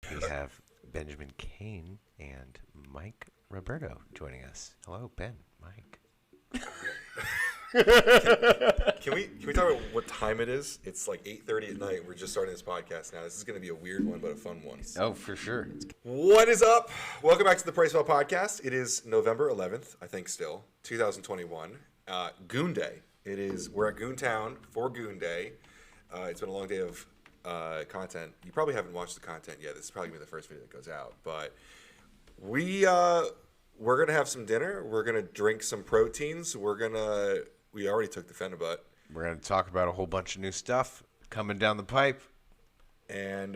We have Benjamin Kane and Mike Roberto joining us. Hello, Ben, Mike. Can we talk about what time it is? It's like 8:30 at night. We're just starting this podcast now. This is going to be a weird one, but a fun one. Oh, for sure. What is up? Welcome back to the PricePlow Podcast. It is November 11th, I think still, 2021. GOON Day. We're at GOON Town for GOON Day. It's been a long day of content. You probably haven't watched the content yet. This is probably going to be the first video that goes out. But we're going to have some dinner. We're going to drink some proteins. We already took the Phenibut. We're going to talk about a whole bunch of new stuff coming down the pipe. And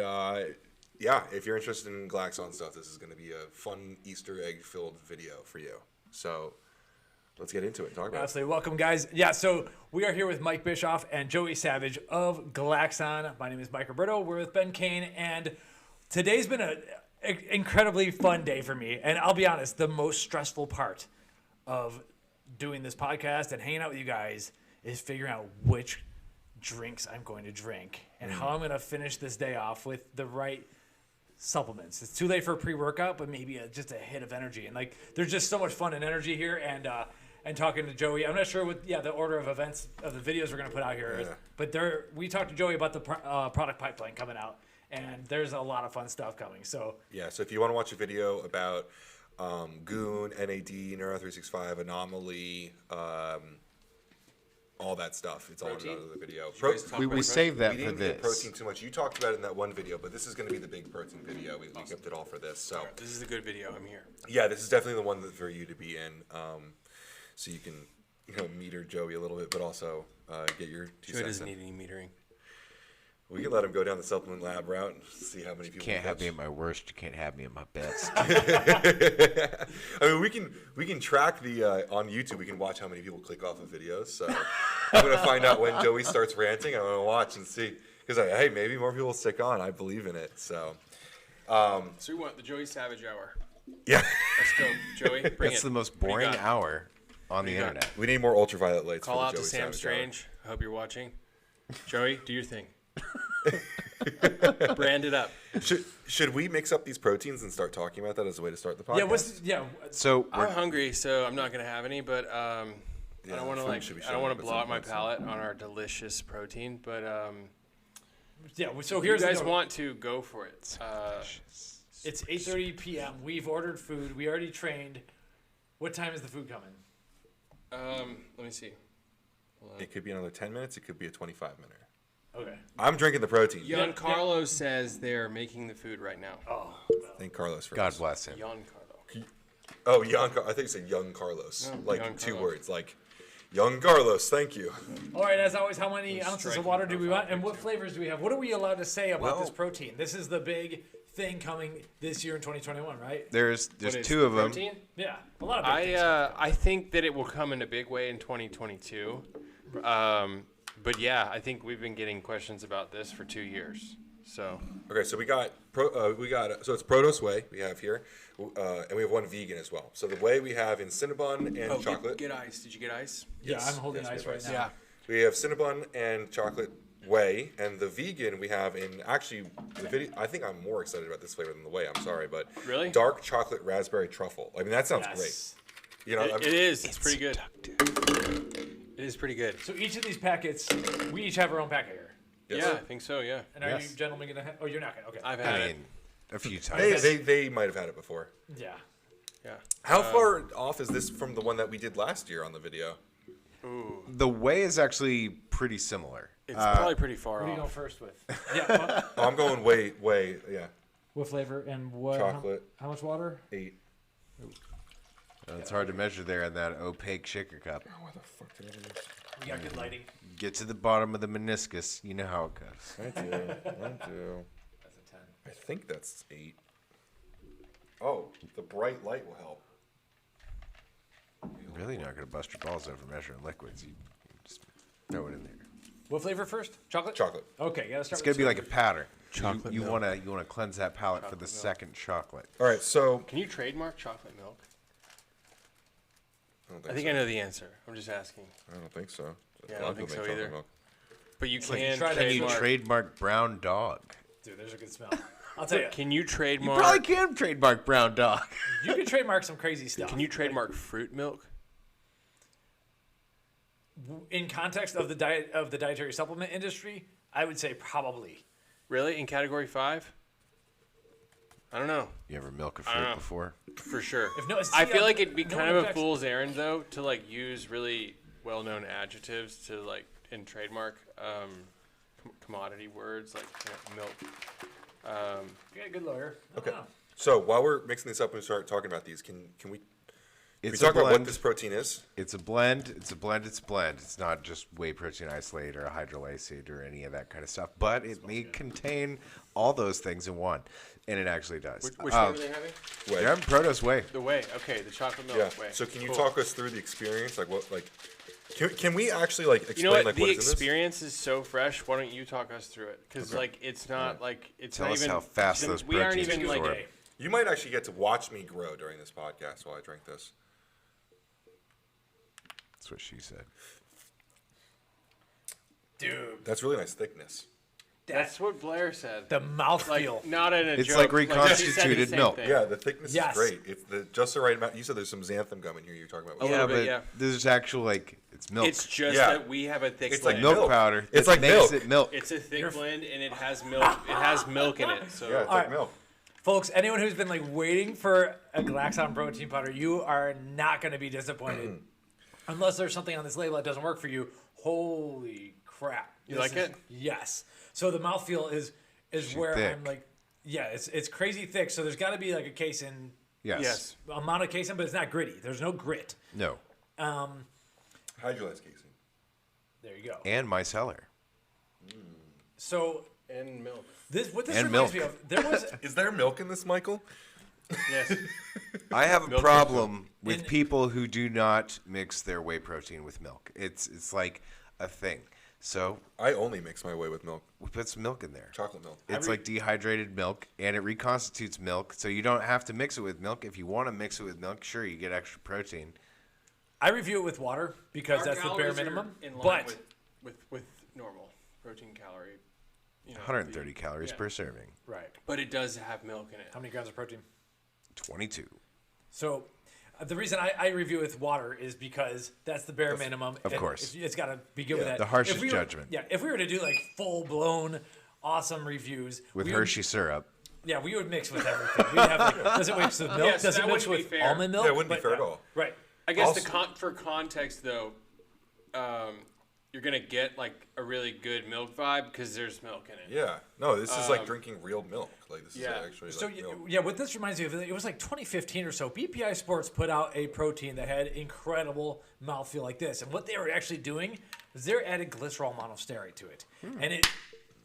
yeah, if you're interested in Glaxon stuff, this is going to be a fun Easter egg-filled video for you. So let's get into it and talk about it. Absolutely. Welcome, guys. Yeah, so we are here with Mike Bischoff and Joey Savage of Glaxon. My name is Mike Roberto. We're with Ben Kane, and today's been an incredibly fun day for me. And I'll be honest, the most stressful part of doing this podcast and hanging out with you guys is figuring out which drinks I'm going to drink and how I'm going to finish this day off with the right supplements. It's too late for a pre-workout, but maybe just a hit of energy. And like, there's just so much fun and energy here. And talking to Joey, I'm not sure what the order of events of the videos we're going to put out here is, but we talked to Joey about the product pipeline coming out, and there's a lot of fun stuff coming. So yeah, so if you want to watch a video about GOON, NAD, Neuro365, Anomaly, all that stuff, it's all in the video. We saved that we for didn't this. get protein too much. You talked about it in that one video, but this is going to be the big protein video. We kept it all for this. So this is a good video. I'm here. Yeah, this is definitely the one for you to be in. So you can, meter Joey a little bit, but also get your 2 Joey cents doesn't in. need any metering. We can let him go down the supplement lab route and see how many people. You can't have me at my worst. You can't have me at my best. I mean, we can track the on YouTube. We can watch how many people click off of videos. So I'm gonna find out when Joey starts ranting. I'm gonna watch and see because hey, maybe more people will stick on. I believe in it. So. So we want the Joey Savage hour. Yeah. Let's go, Joey. Bring That's it. the most What do you boring got? hour on the internet. We need more ultraviolet lights. Call for the out to Joey Sam Savage Strange. I hope you're watching. Joey, do your thing. Brand it up. Hour. Should we mix up these proteins and start talking about that as a way to start the podcast? So I'm hungry, so I'm not gonna have any. But I don't want to blow out my palate on our delicious protein. But so if here's you guys the deal. want to go for it. It's 8:30 p.m. We've ordered food. We already trained. What time is the food coming? Let me see. It could be another 10 minutes. It could be a 25-minute. Okay. I'm drinking the protein. Giancarlo says they're making the food right now. Oh. Thank Carlos for God bless him. Giancarlo. Oh, I think you said young Carlos. No, like young 2 Carlos. words. Like, young Carlos, thank you. All right, as always, how many ounces of water do we want, and what flavors do we have? What are we allowed to say about this protein? This is the big thing coming this year in 2021, right? There's What is 2 of them. protein? Yeah, a lot of big things. I think that it will come in a big way in 2022. But yeah, I think we've been getting questions about this for 2 years. So Okay, so we got so it's Protos Whey we have here, and we have one vegan as well. So the whey we have in Cinnabon and chocolate. Get ice. Did you get ice? Yeah, I'm holding ice we right have now. Yeah. We have Cinnabon and chocolate whey, and the vegan we have in actually the video. I think I'm more excited about this flavor than the whey. I'm sorry, but Really? dark chocolate raspberry truffle. I mean, that sounds Yes. great. It is. It's pretty good. It is pretty good. So each of these packets, we each have our own packet here. Yes. Yeah, I think so. Yeah. And are you gentlemen going to have... Oh, you're not going to... Okay. I've had I it. mean, a few times. They might have had it before. Yeah. Yeah. How far off is this from the one that we did last year on the video? Ooh. The whey is actually pretty similar. It's probably pretty far What are you going off. first with? Yeah. Oh, I'm going whey, yeah. What flavor and what... Chocolate. How much water? 8. It's hard to measure there in that opaque shaker cup. Oh, what the fuck did I do? We got good lighting. Get to the bottom of the meniscus. You know how it goes. I do. That's a 10. I think that's 8. Oh, the bright light will help. You're really not going to bust your balls over measuring liquids. You just throw it in there. What flavor first? Chocolate? Chocolate. Okay, yeah, let's start It's going to be like a pattern. Chocolate You milk. want to cleanse that palate for the second chocolate. All right, so Can you trademark chocolate milk? I I think I know the answer. I'm just asking. I don't think so. Yeah, I don't think Make so chocolate either. milk. But you like you can try to Can you trademark. trademark brown dog? Dude, there's a good smell. I'll tell you. Can you You trademark? probably can trademark brown dog. You can trademark some crazy stuff. Can you trademark fruit milk? In context of the dietary supplement industry, I would say probably. Really? In category 5? I don't know. You ever milk a I don't fruit know. before? For sure. If no- I see, feel like it'd be no kind one of a objects. fool's errand though to like use really well-known adjectives to like and trademark commodity words like milk. You got a good lawyer. I don't Okay. know. So while we're mixing this up and we start talking about these, can we It's talk a about what blend. this protein is? It's a blend. It's a blend. It's a blend. It's not just whey protein isolate or a hydrolysate or any of that kind of stuff. But it may contain all those things in one, and it actually does. Which one are they having? Whey. They're having Protos whey. The whey. Okay, the chocolate milk Yeah. whey. So can you Cool. talk us through the experience? Like what? Like, can we actually like explain You know what? like The what is in this? experience is so fresh. Why don't you talk us through it? Because like it's not like it's Tell not us even. how fast those we aren't proteins even like. absorb. Okay. You might actually get to watch me grow during this podcast while I drink this. That's what she said. Dude, That's really nice thickness. That's what Blair said. the Like mouthfeel. not in a It's joke. like she said the reconstituted same milk. thing. Yeah, the thickness Yes. is great. It's just the right amount. You said there's some xanthan gum in here. You're talking about. A little bit, yeah. there's actual like it's milk. It's just Yeah. that we have a thick It's like blend. milk. milk powder. It's that like makes milk. it milk. It's a thick blend and it has milk. It has milk in it. So Yeah, it's All like right. milk. Folks, anyone who's been like waiting for a Glaxon protein powder, you are not going to be disappointed. Unless there's something on this label that doesn't work for you. Holy crap. You This like is- it? Yes. So the mouthfeel is where thick. I'm like, yeah, it's crazy thick. So there's got to be like a casein, Yes. amount of casein, but it's not gritty. There's no grit. No. Hydrolyzed casein. There you go. And micellar. So and milk. what this And reminds me milk. of, there was Is there milk in this, Michael? Yes. I have a Milk problem with In- people who do not mix their whey protein with milk. It's like a thing. So I only mix my whey with milk, we put some milk in there. chocolate milk. It's like dehydrated milk, and it reconstitutes milk, so you don't have to mix it with milk. If you want to mix it with milk, sure, you get extra protein. I review it with water because Our that's the bare calories are minimum. in line But with normal protein calorie. You know, 130 calories yeah. per serving. right, But it does have milk in it. how many grams of protein? 22. So the reason I review it with water is because that's the bare minimum. Of and course. it's got to be good with that. the harshest If we were- judgment. Yeah, if we were to do like full blown awesome reviews With we Hershey syrup. yeah, we would mix with everything. We'd have like, does it mix with milk? Yeah, so does it that mix wouldn't with be fair. almond milk? Yeah, it wouldn't be But, fair at all. Right. I guess Also- for context though, you're gonna get like a really good milk vibe because there's milk in it. Yeah. No, this is like drinking real milk. Like this yeah. is actually So like milk. yeah, what this reminds me of, it was like 2015 or so. BPI Sports put out a protein that had incredible mouthfeel like this, and what they were actually doing is they're adding glycerol monosterate to it, and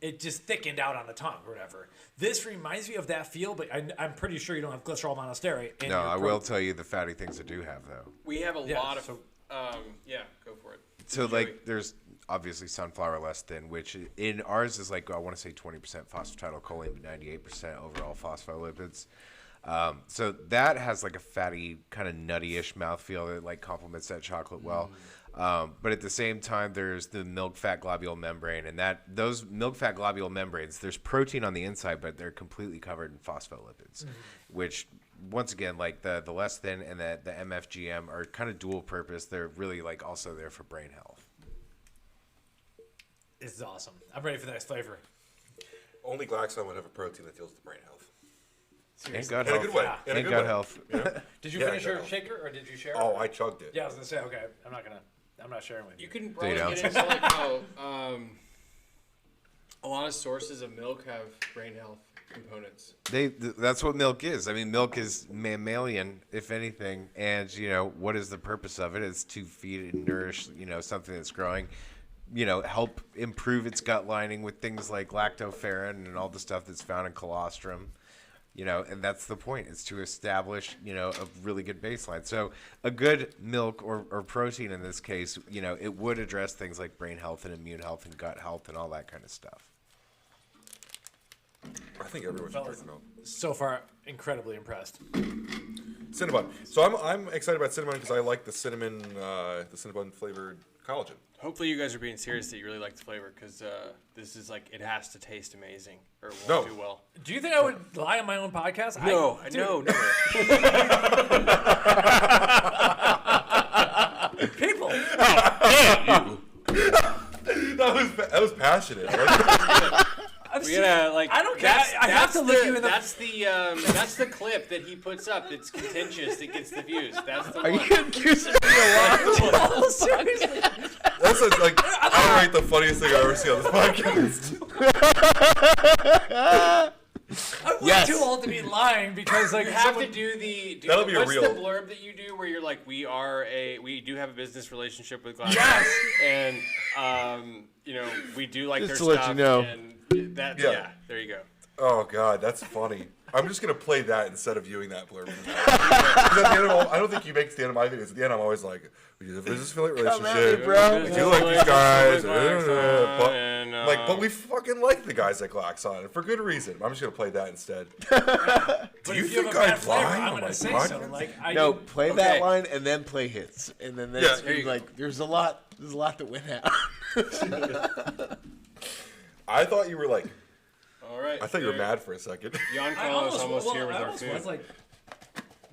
it just thickened out on the tongue or whatever. This reminds me of that feel, but I'm pretty sure you don't have glycerol monosterate. In No, your I will tell you the fatty things I do have, though. We have a Yeah, lot of. so- Yeah, go for it. So, Joey. like, there's obviously sunflower less than, which in ours is like, I want to say 20% phosphatidylcholine, but 98% overall phospholipids. So that has like a fatty, kind of nutty-ish mouthfeel that like complements that chocolate well. But at the same time, there's the milk fat globule membrane, and those milk fat globule membranes, there's protein on the inside, but they're completely covered in phospholipids, which once again, like the less than and the MFGM are kind of dual purpose. They're really like also there for brain health. This is awesome. I'm ready for the next flavor. Only Glaxon would have a protein that deals with brain health. And gut In a health. good way. Yeah. In a And good gut way. health. Did you Yeah, finish your no. shaker or did you share? Oh, I chugged it. Yeah, I was gonna say okay. I'm not sharing with you. You can There you probably go. get into like how a lot of sources of milk have brain health components. That's what milk is. I mean, milk is mammalian, if anything, and what is the purpose of it? It's to feed and nourish, something that's growing. Help improve its gut lining with things like lactoferrin and all the stuff that's found in colostrum. And that's the point. It's to establish, a really good baseline. So a good milk or protein in this case, it would address things like brain health and immune health and gut health and all that kind of stuff. I think everyone should drink milk. So far, incredibly impressed. Cinnabon. So I'm excited about cinnamon because I like the cinnamon flavored collagen. Hopefully you guys are being serious that you really like the flavor, because this is like, it has to taste amazing or it won't do well. Do you think I would lie on my own podcast? No, never. People. That was passionate. We're gonna like. I don't care. I have to look you in the. That's the clip that he puts up. That's contentious. That gets the views. That's the Are one. you accusing me of lying? Seriously. That's like I rate the funniest thing I've ever seen on this podcast. I'm way too old to be lying because like You have to do That'll be a what's real- the blurb that you do where you're like, we do have a business relationship with Glaxon. Yes. And we do like Just their to let stuff. you know. And that, Yeah. there you go. Oh God, that's funny. I'm just gonna play that instead of viewing that blurb. 'Cause at the end of I don't think you make it to the end of my videos. At the end, I'm always like, we have a business relationship. bro. I do like these guys. And, But we fucking like the guys at Glaxon, and for good reason. I'm just gonna play that instead. But Do you if you think have a bad I'd flavor, lie I'm on my gonna say so. podcast? Like I No, do. play Okay. that line and then play hits, and then that's Yeah, there you like there's a lot that went out. I thought you were like, all right. I thought you were mad for a second. Jan I Carlos almost here with I our almost food. was like,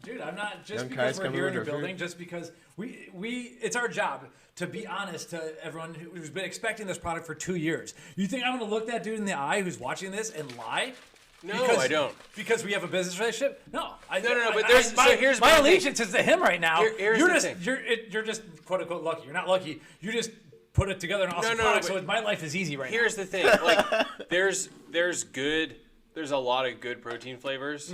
dude, I'm not just Young because Kai's we're coming here in with your our building, food. just because we it's our job to be honest to everyone who's been expecting this product for 2 years. You think I'm gonna look that dude in the eye who's watching this and lie? No, I don't. Because we have a business relationship? No. No, but there's- so here's my my thing. allegiance is to him right now. Here's you're the just thing. you're just quote unquote lucky. You're not lucky. You just put it together in an awesome No, product, but so my life is easy right now. Here's the thing, like there's a lot of good protein flavors.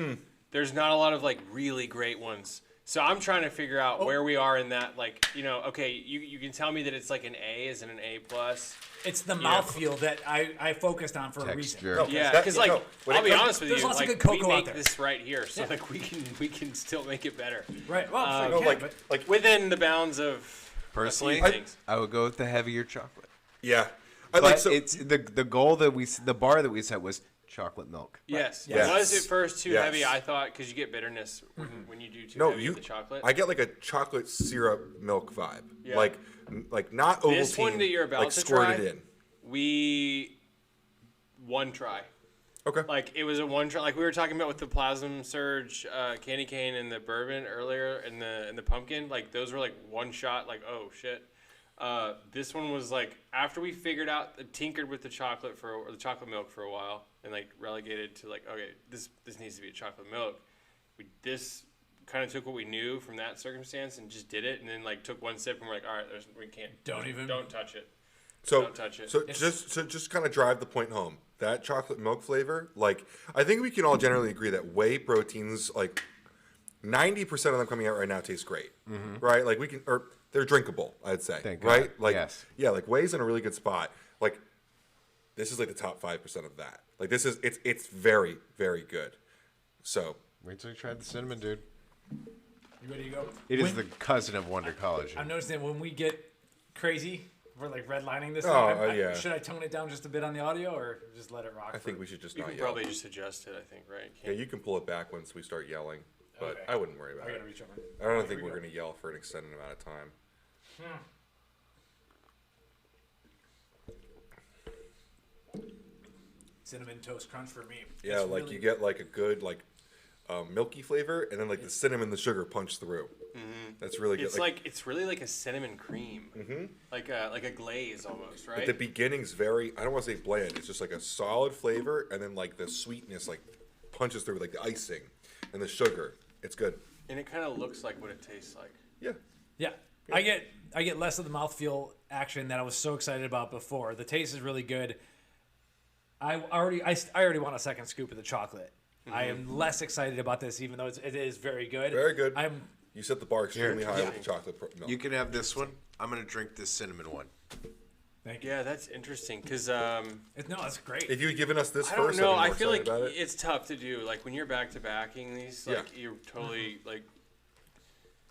There's not a lot of like really great ones. So I'm trying to figure out where we are in that. Like, okay, you can tell me that it's like an A, is it an A plus? It's the mouthfeel that I focused on for a reason. Texture. No, Yeah, that- because you like know, when I'll it be comes- honest with There's you, lots of like good cocoa we out make there. this right here, so Yeah. like we can still make it better Right. Well, sure, no, you can, like, but like within the bounds of Personally, a few things. I would go with the heavier chocolate. yeah. But Like, so, it's the goal that the bar that we set was chocolate milk. Yes. Yes. Was it first too Yes. heavy? I thought because you get bitterness when you do too no, heavy you. with the chocolate. I get like a chocolate syrup milk vibe. Yeah. Like not Ovaltine. This one that you're about like to squirted try, in. we one try. Okay. Like it was a one try. Like we were talking about with the Plasm Surge candy cane and the bourbon earlier, and the pumpkin. Like those were like one shot. Like oh shit. This one was like after we figured out, tinkered with the chocolate the chocolate milk for a while, and like relegated to like okay, this needs to be a chocolate milk. This kind of took what we knew from that circumstance and just did it, and then like took one sip and we're like, all right, we can't. Don't touch it. So, Don't touch it. So just kind of drive the point home. That chocolate milk flavor, like I think we can all generally agree that whey proteins, like 90% of them coming out right now, taste great, right? Like they're drinkable, I'd say, Thank right? God. Like Yes. yeah, like whey's in a really good spot. Like this is like the top 5% of that. Like this is it's very very good. So Wait till you try the cinnamon, dude. you ready to go? It is the cousin of Wonder Collagen. I'm noticing that when we get crazy, we're like redlining this. Oh, thing. yeah. Should I tone it down just a bit on the audio or just let it rock? I think we should just You not can yell. probably just adjust it. I think right. Yeah, you can pull it back once we start yelling, but Okay. I wouldn't worry about I it. gotta reach over. I don't Here think we we're go. going to yell for an extended amount of time. Cinnamon toast crunch for me. Yeah, It's like really- you get like a good like milky flavor, and then like the cinnamon, the sugar punch through. That's really good. It's it's really like a cinnamon cream, like a glaze almost, right? the beginning's very, I don't want to say bland. It's just like a solid flavor, and then like the sweetness like punches through, like the icing and the sugar. It's good. And it kind of looks like what it tastes like. Yeah. Yeah. I get less of the mouthfeel action that I was so excited about before. The taste is really good. I already want a second scoop of the chocolate. I am less excited about this, even though it is very good. Very good. I'm You set the bar extremely high Yeah. with the chocolate milk. You can have this one. I'm gonna drink this cinnamon one. thank you. Yeah, that's interesting because No, it's great. If you had given us this I don't first, know. I'd be I more feel like excited about it. it's tough to do. Like when you're back to backing these, like you're totally like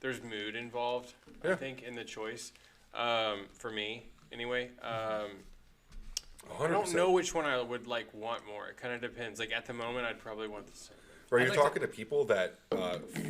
there's mood involved. I Yeah. think in the choice. For me, anyway. I 100%. don't know which one I would like want more. It kind of depends. Like at the moment, I'd probably want the cinnamon. Right, I'd you're like to- talking to people that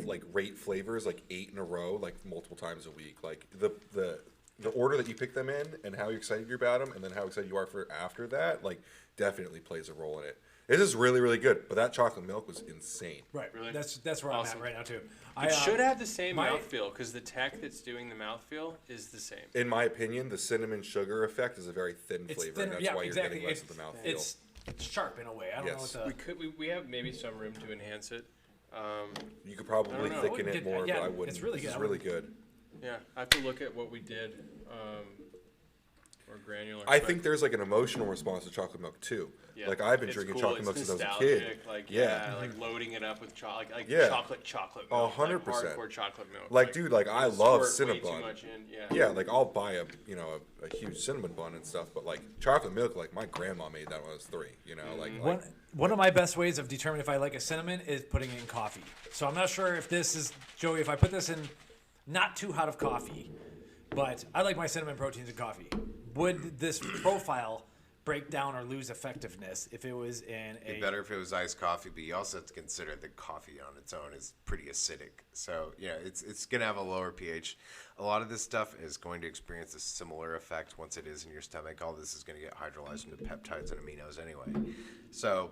like rate flavors like 8 in a row, like multiple times a week. Like the the order that you pick them in and how excited you're about them, and then how excited you are for after that, like definitely plays a role in it. It is really, really good, but that chocolate milk was insane. Right. Really? That's where Awesome. I'm at right now too. It should have the same my- mouthfeel because the tech that's doing the mouthfeel is the same. In my opinion, the cinnamon sugar effect is a very thin It's flavor, thinner. and that's Yeah, why exactly. you're getting less of the mouthfeel. It's sharp in a way. I don't Yes. know what We have maybe some room to enhance it. You could probably I don't know. thicken it more, Yeah, but I wouldn't. it's really This good. is I really wouldn't- good. Yeah, I have to look at what we did. Or granular. I but- think there's like an emotional response to chocolate milk too. Yeah, Like I've been it's drinking cool. chocolate It's milk since I was a nostalgic, kid. Like Yeah. like loading it up with like Yeah. chocolate milk. 100%. Like hardcore chocolate milk. Like, dude, like I love squirt way Cinnabon. too much in. Yeah. Yeah, like I'll buy a huge cinnamon bun and stuff, but like chocolate milk, like my grandma made that when I was 3. You know, like One of my best ways of determining if I like a cinnamon is putting in coffee. So I'm not sure if this is Joey. If I put this in, not too hot of coffee, but I like my cinnamon proteins in coffee. Would this profile break down or lose effectiveness if it was in It'd a? be better if it was iced coffee, but you also have to consider that coffee on its own is pretty acidic. So yeah, it's gonna have a lower pH. A lot of this stuff is going to experience a similar effect once it is in your stomach. All this is gonna get hydrolyzed into peptides and aminos anyway. So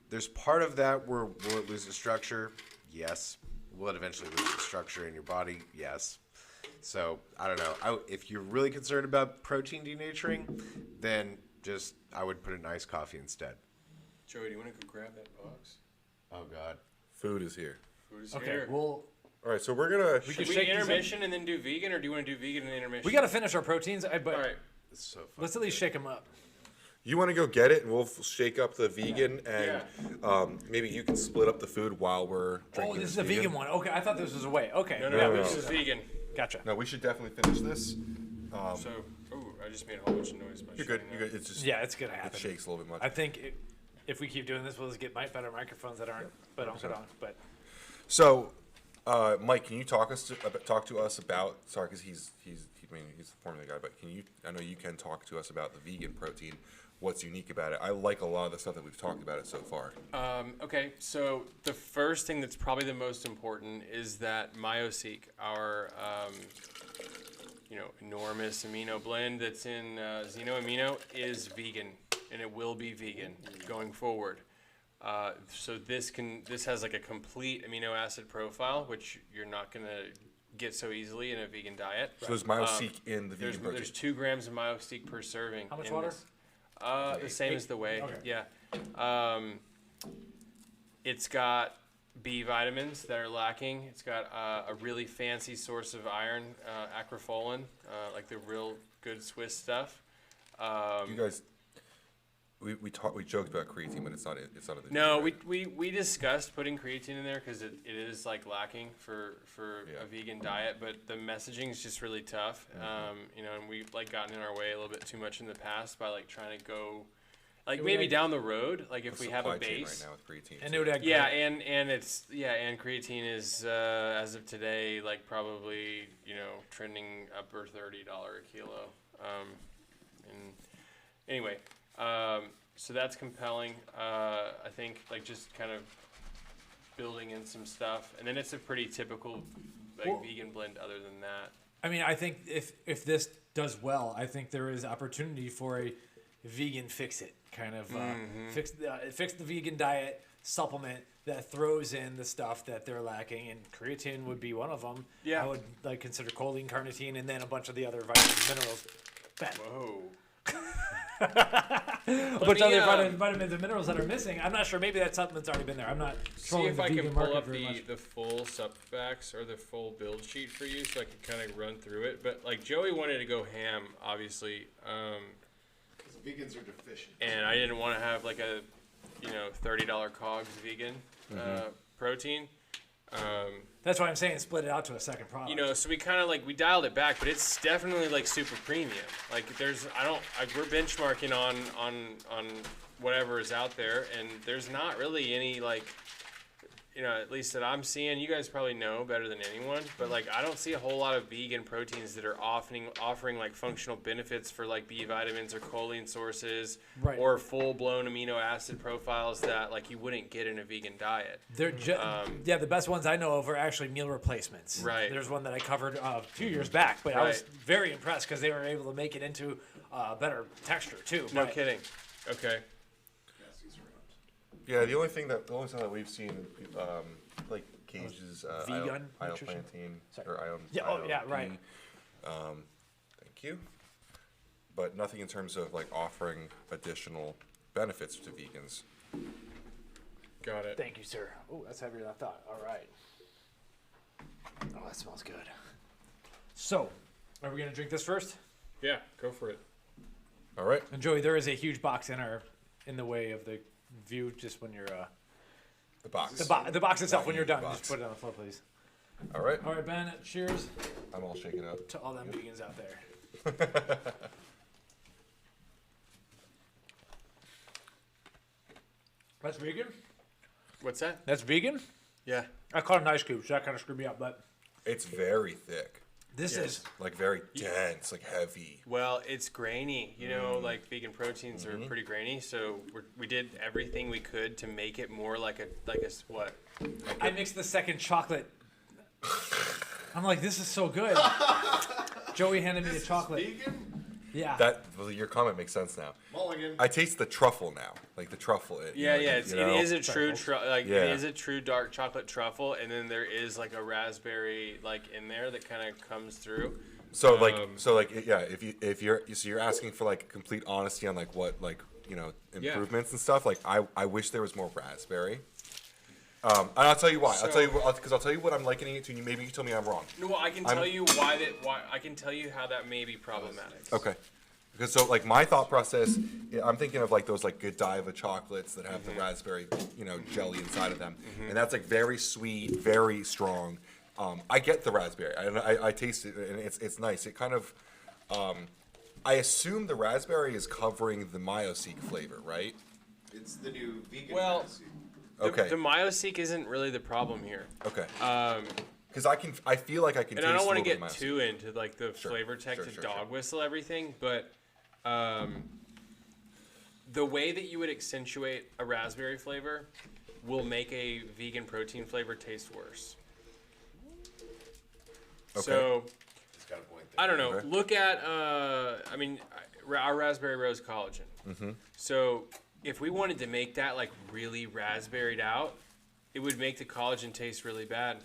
there's part of that where will it lose its structure? Yes. Will it eventually lose its structure in your body? Yes. So I don't know. If you're really concerned about protein denaturing, then I would put in iced coffee instead. Joey, do you want to go grab that box? Oh God. food is here. Food is Okay, here. well, All right, so we're gonna. could Should we shake these up. intermission and then do vegan, or do you want to do vegan and intermission? we got to finish our proteins. But All right. It's so fun. let's at least shake them up. You want to go get it, and we'll shake up the vegan, and maybe you can split up the food while we're drinking. Oh, this is a vegan one. Okay, I thought this was a whey. Okay, No, no. this is vegan. gotcha. No, we should definitely finish this. So, I just made a whole bunch of noise. By You're good. shaking You're that. good. It's just Yeah, it's gonna it happen. shakes a little bit much. I think if we keep doing this, we'll just get better microphones that aren't put on. But So, Mike, can you talk to us about? Sorry, because he's the formula guy, but I know you can talk to us about the vegan protein. What's unique about it? I like a lot of the stuff that we've talked about it so far. Okay, so the first thing that's probably the most important is that MyoSeek, our enormous amino blend that's in Xeno Amino, is vegan, and it will be vegan going forward. So this has like a complete amino acid profile, which you're not gonna get so easily in a vegan diet. So there's MyoSeek in the vegan protein. There's 2 grams of MyoSeek per serving. How much in water? this. The same as the whey. Okay. Yeah. It's got B vitamins that are lacking. It's got a really fancy source of iron, acrofolin, like the real good Swiss stuff. You guys, we joked about creatine, but it's not in the. No, right? we discussed putting creatine in there because it is like lacking for a vegan diet, but the messaging is just really tough. And we've like gotten in our way a little bit too much in the past by like trying to go, like maybe down the road, like if we have a Supply chain base. right now with creatine. and too. it would add Yeah, and creatine is as of today like probably trending upper $30 a kilo. And anyway. So that's compelling. I think like just kind of building in some stuff, and then it's a pretty typical vegan blend. Other than that, I mean, I think if this does well, I think there is opportunity for a vegan fix-it kind of fix the vegan diet supplement that throws in the stuff that they're lacking, and creatine would be one of them. Yeah. I would like consider choline, carnitine, and then a bunch of the other vitamins, minerals. whoa. A bunch of other vitamins and minerals that are missing. I'm not sure. Maybe that supplement's already been there. I'm not See trolling if the I vegan can pull market up very much. the full sub facts or the full build sheet for you, so I can kind of run through it. But like Joey wanted to go ham, obviously. Because vegans are deficient. And I didn't want to have like a $30 cogs vegan protein. That's why I'm saying split it out to a second product. So we kind of we dialed it back, but it's definitely like super premium. Like we're benchmarking on whatever is out there, and there's not really any at least that I'm seeing, you guys probably know better than anyone, but like I don't see a whole lot of vegan proteins that are offering like functional benefits for like B vitamins or choline sources, Right. or full blown amino acid profiles that like you wouldn't get in a vegan diet. They're the best ones I know of are actually meal replacements. Right. There's one that I covered a few years back, but I was Right. very impressed because they were able to make it into better texture too. No But kidding. Okay. Yeah, the only thing that we've seen, like cages, Vegan nutrition? ioplantain or ion. Yeah, oh, yeah, right. Thank you. But nothing in terms of like offering additional benefits to vegans. Got it. Thank you, sir. Oh, that's heavier than I thought. All right. Oh, that smells good. So, are we gonna drink this first? Yeah, go for it. All right. And Joey, there is a huge box in the way of the view. Just when you're The box. the box itself. Not When you, you're the done, box. just put it on the floor, please. All right. All right, Ben. Cheers I'm all shaken up. to all them vegans out there. That's vegan. What's that? That's vegan. Yeah. I caught an ice cube, so that kind of screwed me up. But It's very thick, this Yes. is like very dense, like heavy. Well, it's grainy. Like vegan proteins are pretty grainy, so we did everything we could to make it more like a what? I mixed the second chocolate. I'm like, this is so good. Joey handed me a chocolate. Vegan? Yeah. Your comment makes sense now. Mulligan. I taste the truffle now, like the truffle. Yeah, yeah. you It know? is a true Yeah. it is a true dark chocolate truffle, and then there is like a raspberry like in there that kind of comes through. So yeah, if you're asking for like complete honesty on like what improvements and stuff, like I wish there was more raspberry. And I'll tell you why. I'll tell you what I'm likening it to, and maybe you tell me I'm wrong. No, well, I can tell you why I can tell you how that may be problematic. Okay. Because so like my thought process, I'm thinking of like those like Godiva chocolates that have the raspberry, jelly inside of them, and that's like very sweet, very strong. I get the raspberry. I taste it, and it's nice. It kind of, I assume the raspberry is covering the Myoseek flavor, right? It's the new vegan. Well, fantasy. Okay. The Myoseek isn't really the problem here. Okay. Because I feel like I can. And taste I don't want a to little get bit of too into like the Sure, flavor tech sure, to sure, dog sure. whistle everything, but the way that you would accentuate a raspberry flavor will make a vegan protein flavor taste worse. Okay. So It's got a point there. I don't know. Okay. Look at our raspberry rose collagen. Mm-hmm. So if we wanted to make that like really raspberried out, it would make the collagen taste really bad.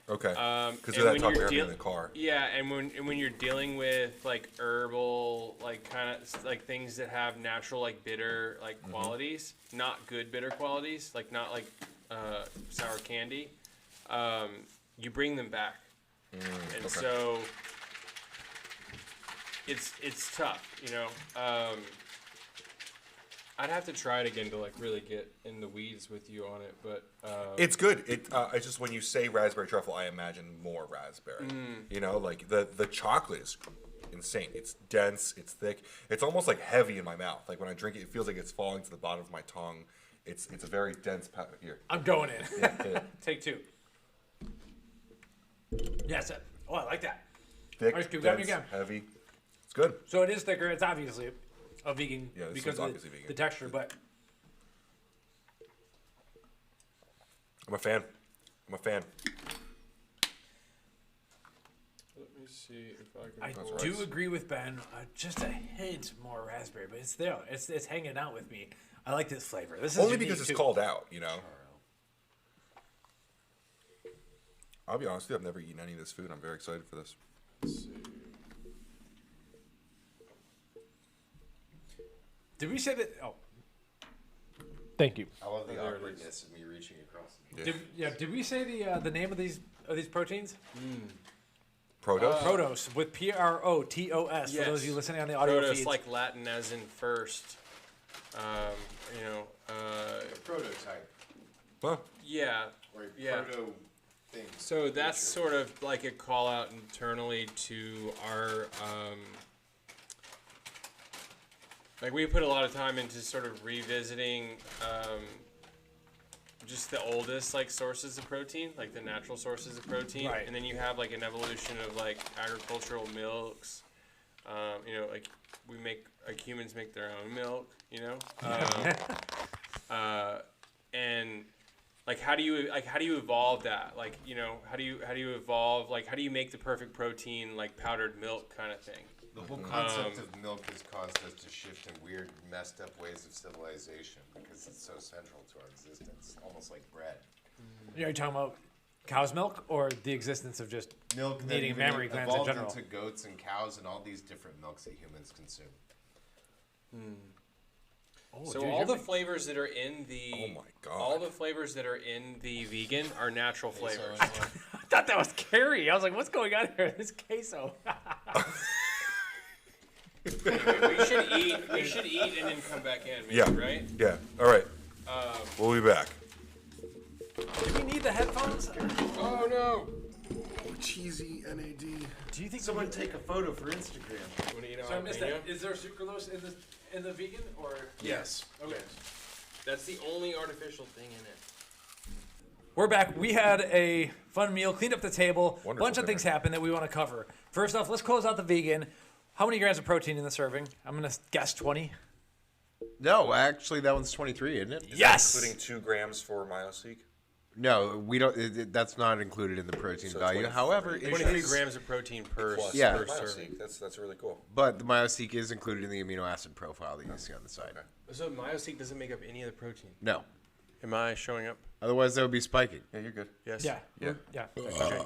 Okay. And Because of that when talk you're we're having in deal- the car. Yeah, and when you're dealing with like herbal, like kind of like things that have natural like bitter like qualities, not good bitter qualities, like not like sour candy, you bring them back, and okay. so it's tough, I'd have to try it again to like really get in the weeds with you on it, but It's good. It's just when you say raspberry truffle, I imagine more raspberry. Like the chocolate is insane. It's dense. It's thick. It's almost like heavy in my mouth. Like when I drink it, it feels like it's falling to the bottom of my tongue. It's a very dense here. I'm going in. Yeah. Take two. Yes. Oh, I like that. Thick, Ice cube, grab me dense, again. heavy. It's good. So it is thicker. It's obviously a vegan Yeah, this because one's of obviously vegan. the texture, but I'm a fan. let me see if I can. I do agree with Ben. Just a hint more raspberry, but it's there. It's hanging out with me. I like this flavor. This is Only unique, because it's too. called out, I'll be honest with you, I've never eaten any of this food. I'm very excited for this. Let's see. Did we say that? Oh, thank you. I love the there it awkwardness of me reaching across. Did we say the name of these proteins? Protos? Protos with PROTOS. For Yes. those of you listening on the audio Protos, feeds. like Latin as in first. Prototype. Huh. Yeah. Or a Yeah. proto thing. So that's sort of like a call out internally to our, like we put a lot of time into sort of revisiting just the oldest like sources of protein, like the natural sources of protein, Right. and then you have like an evolution of like agricultural milks. You know, like humans make their own milk. You know, and like how do you evolve that? Like, you know, how do you evolve? Like, how do you make the perfect protein, like powdered milk kind of thing? The whole concept of milk has caused us to shift in weird, messed up ways of civilization because it's so central to our existence, almost like bread. Are you talking about cow's milk or the existence of just Milk that needing even mammary glands in evolved general? into goats and cows and all these different milks that humans consume. So dude, all you're the flavors that are in the Oh my God. all the flavors that are in the vegan are natural flavors. I thought that was Carrie. I was like, what's going on here? This queso. Anyway, we should eat and then come back in, maybe, Yeah. right? Yeah. All right. We'll be back. Do we need the headphones? Oh no. Cheesy NAD. Do you think Someone take a photo for Instagram. Wanna eat So I missed jalapeno? that. Is there sucralose in the vegan or? Yes. Okay. That's the only artificial thing in it. We're back. We had a fun meal, cleaned up the table. A Wonderful bunch of dinner. things happened that we want to cover. First off, let's close out the vegan. How many grams of protein in the serving? I'm going to guess 20. No, actually, that one's 23, isn't it? Yes! Including 2 grams for myoseek. No, we don't. That's not included in the protein So value. 23 However, it 23 is- grams of protein per, Plus Yeah. per myoseek. serving. That's really cool. But the myoseek is included in the amino acid profile that you see on the side. Okay. So myoseek doesn't make up any of the protein. No, Am I showing up? otherwise that would be spiking. Yeah, you're good. Yes. Yeah. Yeah. Yeah. Okay.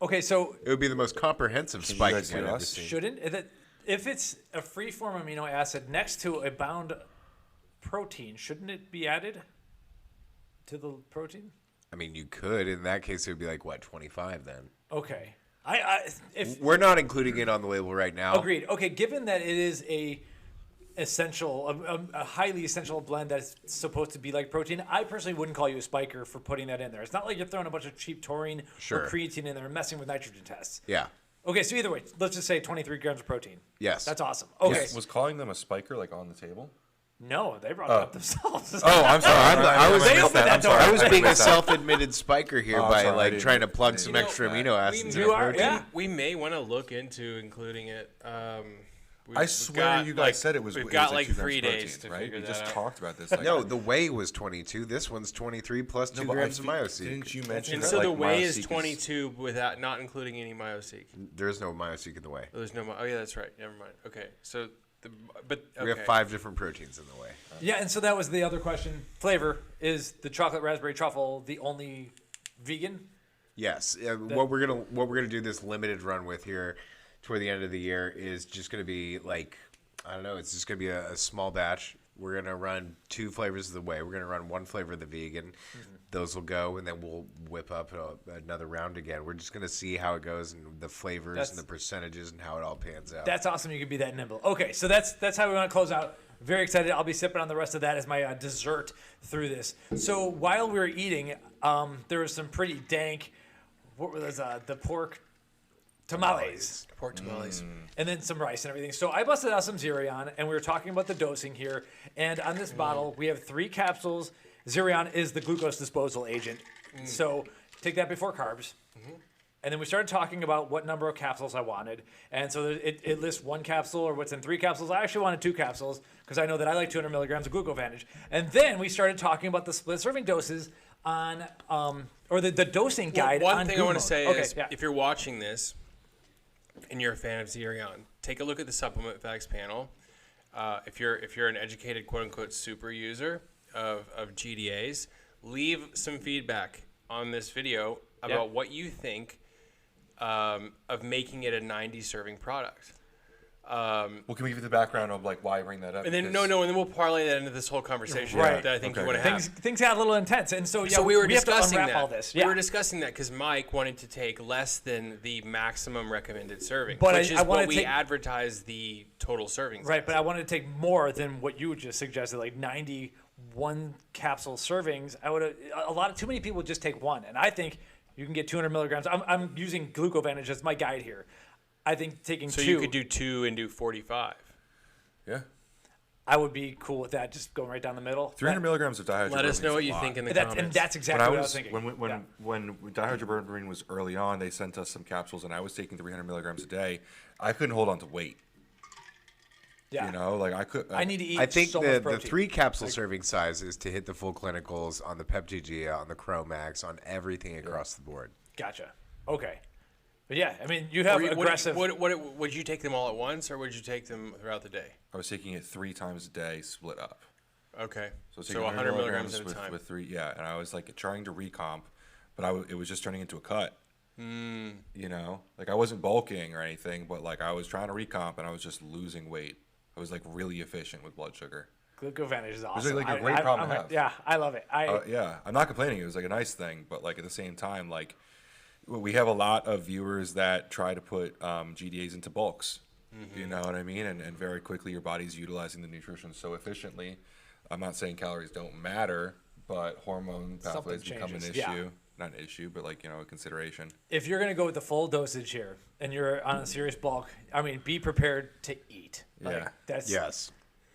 Okay, so It would be the most comprehensive Can you spiking guys hear I've ever us? seen. shouldn't if it's a free-form amino acid next to a bound protein, shouldn't it be added to the protein? I mean, you could. In that case, it would be like what, 25 then? Okay. If We're not including it on the label right now. agreed. Okay, given that it is a highly essential blend that's supposed to be like protein, I personally wouldn't call you a spiker for putting that in there. It's not like you're throwing a bunch of cheap taurine Sure. or creatine in there and messing with nitrogen tests. Yeah. Okay, so either way, let's just say 23 grams of protein. Yes. That's awesome. Okay. Was calling them a spiker like on the table? No, they brought it up themselves. Oh, I'm sorry. I was- They missed opened that. that I'm sorry. door. I was I being a missed that. self-admitted spiker here Oh, I'm by sorry, I like didn't- trying to plug didn't some know extra that. amino acids You in a are, protein. yeah. We may want to look into including it. I swear you guys said it was. We've it was got like like 2 grams 3 days protein, to right? figure We that just out. talked about this. Like, No, the whey was 22. This one's 23 plus 2 but I grams of think- myoseek. Didn't you mention And that, so the like, whey myoseek is 22 without not including any myoseek. There is no myoseek in the whey. Oh, there's no. Oh yeah, that's right. Never mind. Okay, so okay. We have 5 different proteins in the whey. Yeah, and so that was the other question. Flavor, is the chocolate raspberry truffle the only vegan? Yes. What we're gonna do this limited run with here toward the end of the year is just gonna be like, I don't know. It's just gonna be a small batch. We're gonna run 2 flavors of the whey. We're gonna run 1 flavor of the vegan. Those will go, and then we'll whip up another round again. We're just gonna see how it goes and the flavors That's- and the percentages and how it all pans out. That's awesome. You can be that nimble. Okay, so that's how we want to close out. Very excited. I'll be sipping on the rest of that as my dessert through this. So while we were eating, there was some pretty dank. What were those? The pork tamales. Pork tamales. And then some rice and everything. So I busted out some Zerion, and we were talking about the dosing here. And on this bottle, we have 3 capsules. Zerion is the glucose disposal agent. So take that before carbs. And then we started talking about what number of capsules I wanted. And so it lists 1 capsule or what's in 3 capsules. I actually wanted 2 capsules because I know that I like 200 milligrams of glucovantage. And then we started talking about the split serving doses on, or the dosing guide One on thing I GOON want to mode. say Okay, is, yeah. if you're watching this and you're a fan of Zerion, take a look at the supplement facts panel. If you're an educated quote unquote super user of GDAs, leave some feedback on this video about what you think of making it a 90 serving product. Well, can we give the background of like why bring that up? And then Because- and then we'll parlay that into this whole conversation Right. that I think Okay. you want to have. Things got a little intense. And so, yeah, So we were have to discussing unwrap that. all this. We Yeah. were discussing that because Mike wanted to take less than the maximum recommended serving, But which I is wanted what we to take- advertise the total servings. Right, but I wanted to take more than what you just suggested, like 91 capsule servings. I would have too many people would just take 1, and I think you can get 200 milligrams. I'm using glucovantage as my guide here. I think taking So 2. you could do 2 and do 45. Yeah. I would be cool with that, just going right down the middle. 300 milligrams of dihydroberberine. Let us know what you is a lot. think in the And comments. that's exactly what I was When thinking. when dihydroberberine was early on, they sent us some capsules, and I was taking 300 milligrams a day. I couldn't hold on to weight. Yeah. You know, like I could. I need to eat I think so much the protein. 3 capsule serving size is to hit the full clinicals on the PepGG, on the Chromax, on everything across the board. Gotcha. Okay. But yeah, I mean, you have aggressive. Would you take them all at once, or would you take them throughout the day? I was taking it 3 times a day, split up. Okay. So, So 100 milligrams at a with, time. with 3, yeah. And I was like trying to recomp, but it was just turning into a cut. You know, like I wasn't bulking or anything, but like I was trying to recomp, and I was just losing weight. I was like really efficient with blood sugar. Glucovantage is awesome. like a great problem to have. Yeah, I love it. Yeah, I'm not complaining. It was like a nice thing, but like at the same time, like we have a lot of viewers that try to put GDAs into bulks. You know what I mean? And very quickly your body's utilizing the nutrition so efficiently. I'm not saying calories don't matter, but hormone pathways become an changes, issue. yeah. Not an issue, but like, you know, a consideration. If you're going to go with the full dosage here and you're on a serious bulk, I mean, be prepared to eat. Like, Yeah.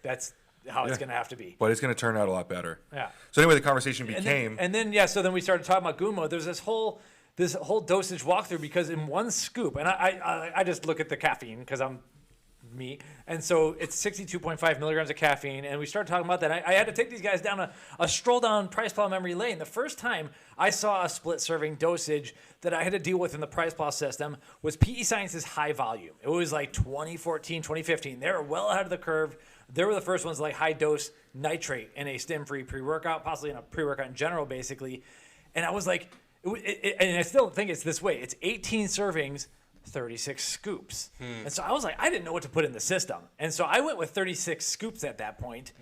That's how it's going to have to be. But it's going to turn out a lot better. Yeah. So anyway, the conversation became. And then so then we started talking about GOON mode. There's this whole dosage walkthrough because in one scoop, and I just look at the caffeine because I'm me, and so it's 62.5 milligrams of caffeine, and we started talking about that. I had to take these guys down a stroll down PricePlow memory lane. The first time I saw a split serving dosage that I had to deal with in the PricePlow system was PE Science's high volume. It was like 2014, 2015. They were well ahead of the curve. They were the first ones like high dose nitrate in a stim-free pre-workout, possibly in a pre-workout in general, basically. And I was like, and I still think it's this way. It's 18 servings, 36 scoops. And so I was like, I didn't know what to put in the system. And so I went with 36 scoops at that point.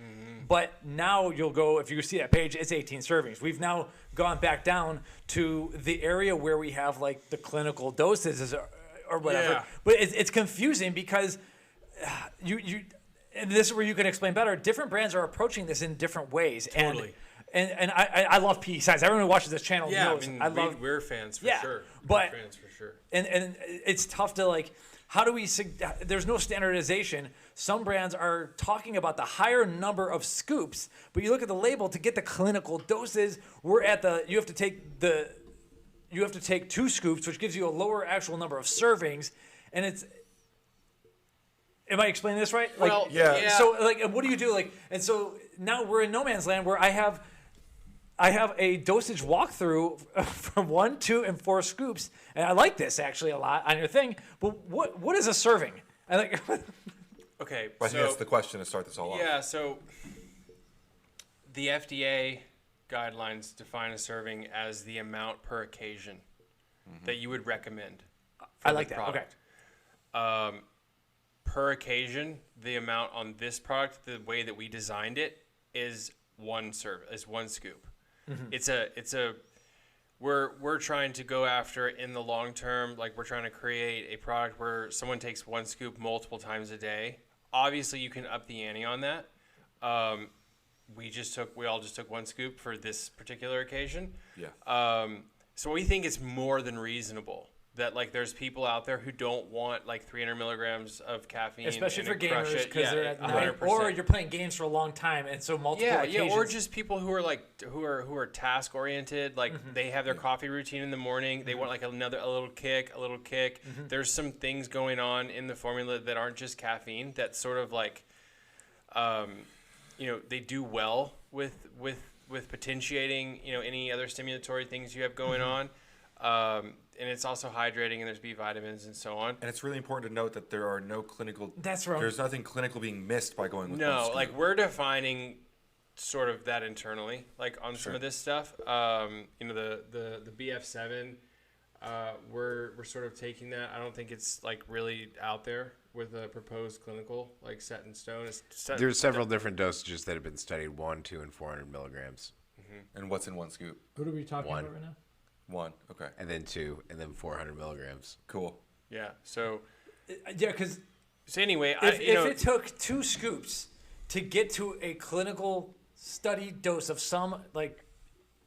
But now you'll go, if you see that page, it's 18 servings. We've now gone back down to the area where we have like the clinical doses or whatever. Yeah. But it's confusing because and this is where you can explain better. Different brands are approaching this in different ways. Totally. And I love PE Science. Everyone who watches this channel knows. I mean, we're fans for sure. We're fans for sure. And it's tough to like, how do we, there's no standardization. Some brands are talking about the higher number of scoops, but you look at the label to get the clinical doses, you have to take 2 scoops, which gives you a lower actual number of servings. And it's, am I explaining this right? Like, Well, yeah. So like, what do you do? Like, and so now we're in no man's land where I have a dosage walkthrough from 1, 2, and 4 scoops, and I like this actually a lot on your thing. But what is a serving? I like. Okay, I think that's the question to start this all off. Yeah, so the FDA guidelines define a serving as the amount per occasion that you would recommend. I like that. Okay. Per occasion, the amount on this product, the way that we designed it, is one scoop. We're trying to go after in the long term, like we're trying to create a product where someone takes 1 scoop multiple times a day. Obviously, you can up the ante on that. We all just took 1 scoop for this particular occasion. Yeah. So we think it's more than reasonable that like there's people out there who don't want like 300 milligrams of caffeine, Especially for and crush gamers, it. because they're at night, 100%. or you're playing games for a long time, and so multiple occasions. or just people who are like who are task oriented. Like they have their coffee routine in the morning. They want like a little kick. There's some things going on in the formula that aren't just caffeine. That sort of like, they do well with potentiating any other stimulatory things you have going on. And it's also hydrating, and there's B vitamins and so on. And it's really important to note that there are no clinical. That's right. There's nothing clinical being missed by going with one No, scoop. like we're defining sort of that internally, like on some of this stuff. The BF7, we're sort of taking that. I don't think it's like really out there with a proposed clinical like set in stone. There's several different dosages that have been studied: 1, 2, and 400 milligrams. And what's in 1 scoop? What are we talking One. about right now? 1. Okay. And then 2, and then 400 milligrams. Cool. Yeah. So Because anyway, if it took 2 scoops to get to a clinical study dose of some like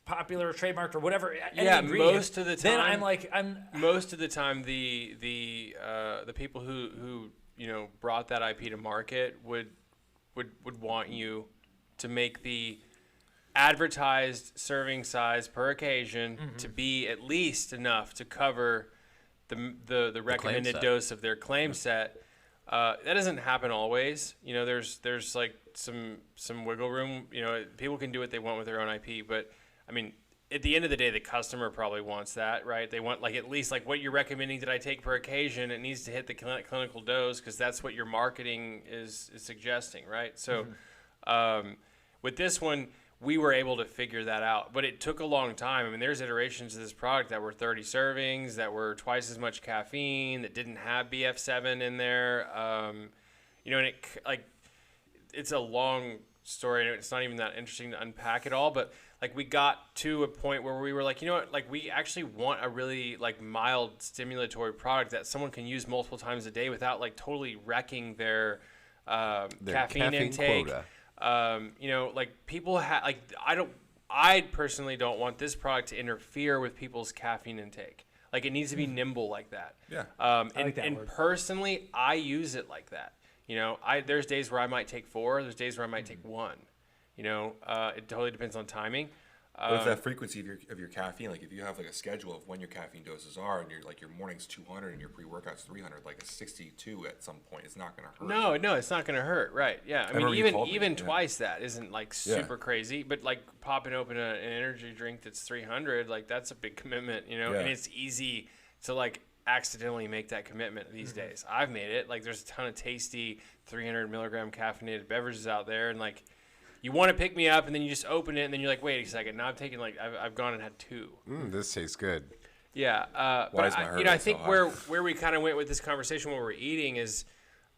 popular trademark or whatever, any ingredient, most of the time. then I'm most of the time the people who brought that IP to market would would want you to make the advertised serving size per occasion to be at least enough to cover the recommended set. dose of their claim set. That doesn't happen always. You know, there's like some wiggle room. You know, people can do what they want with their own IP, but I mean, at the end of the day, the customer probably wants that, right? They want like at least like what you're recommending that I take per occasion. It needs to hit the clinical dose because that's what your marketing is suggesting, right? So with this one, we were able to figure that out, but it took a long time. I mean, there's iterations of this product that were 30 servings, that were twice as much caffeine, that didn't have BF7 in there. You know, and it's a long story, and it's not even that interesting to unpack it all, but like we got to a point where we were like, you know what, like we actually want a really like mild stimulatory product that someone can use multiple times a day without like totally wrecking their caffeine intake. Quota. You know, like people like I personally don't want this product to interfere with people's caffeine intake. Like it needs to be nimble like that. Yeah. And personally, I use it like that. You know, there's days where I might take 4, there's days where I might take 1. You know, it totally depends on timing. But if that frequency of your caffeine, like if you have like a schedule of when your caffeine doses are, and your morning's 200 and your pre-workout's 300, like a 62 at some point, it's not going to hurt. No, it's not going to hurt, right? Yeah, I mean, even twice that isn't like super crazy, but like popping open an energy drink that's 300, like that's a big commitment, you know. And it's easy to like accidentally make that commitment these days. I've made it. Like there's a ton of tasty 300 milligram caffeinated beverages out there, and like. You want to pick me up, and then you just open it, and then you're like, wait a second. Now I've gone and had 2. This tastes good. Yeah. Why is my heart rate I think so high? where we kind of went with this conversation when we're eating is,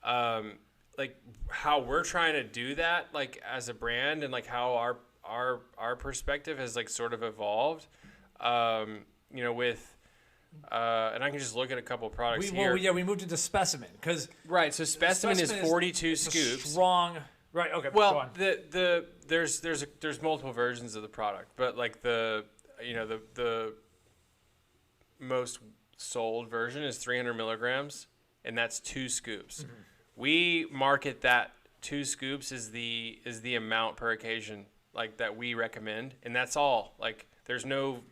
like how we're trying to do that, like as a brand, and like how our perspective has like sort of evolved. You know, with and I can just look at a couple products here. Well, yeah, we moved into Specimen because right. So Specimen is 42 scoops. Strong. Right. Okay. Well, go on. there's multiple versions of the product, but like the most sold version is 300 milligrams, and that's 2 scoops. We market that 2 scoops is the amount per occasion like that we recommend, and that's all. Like there's no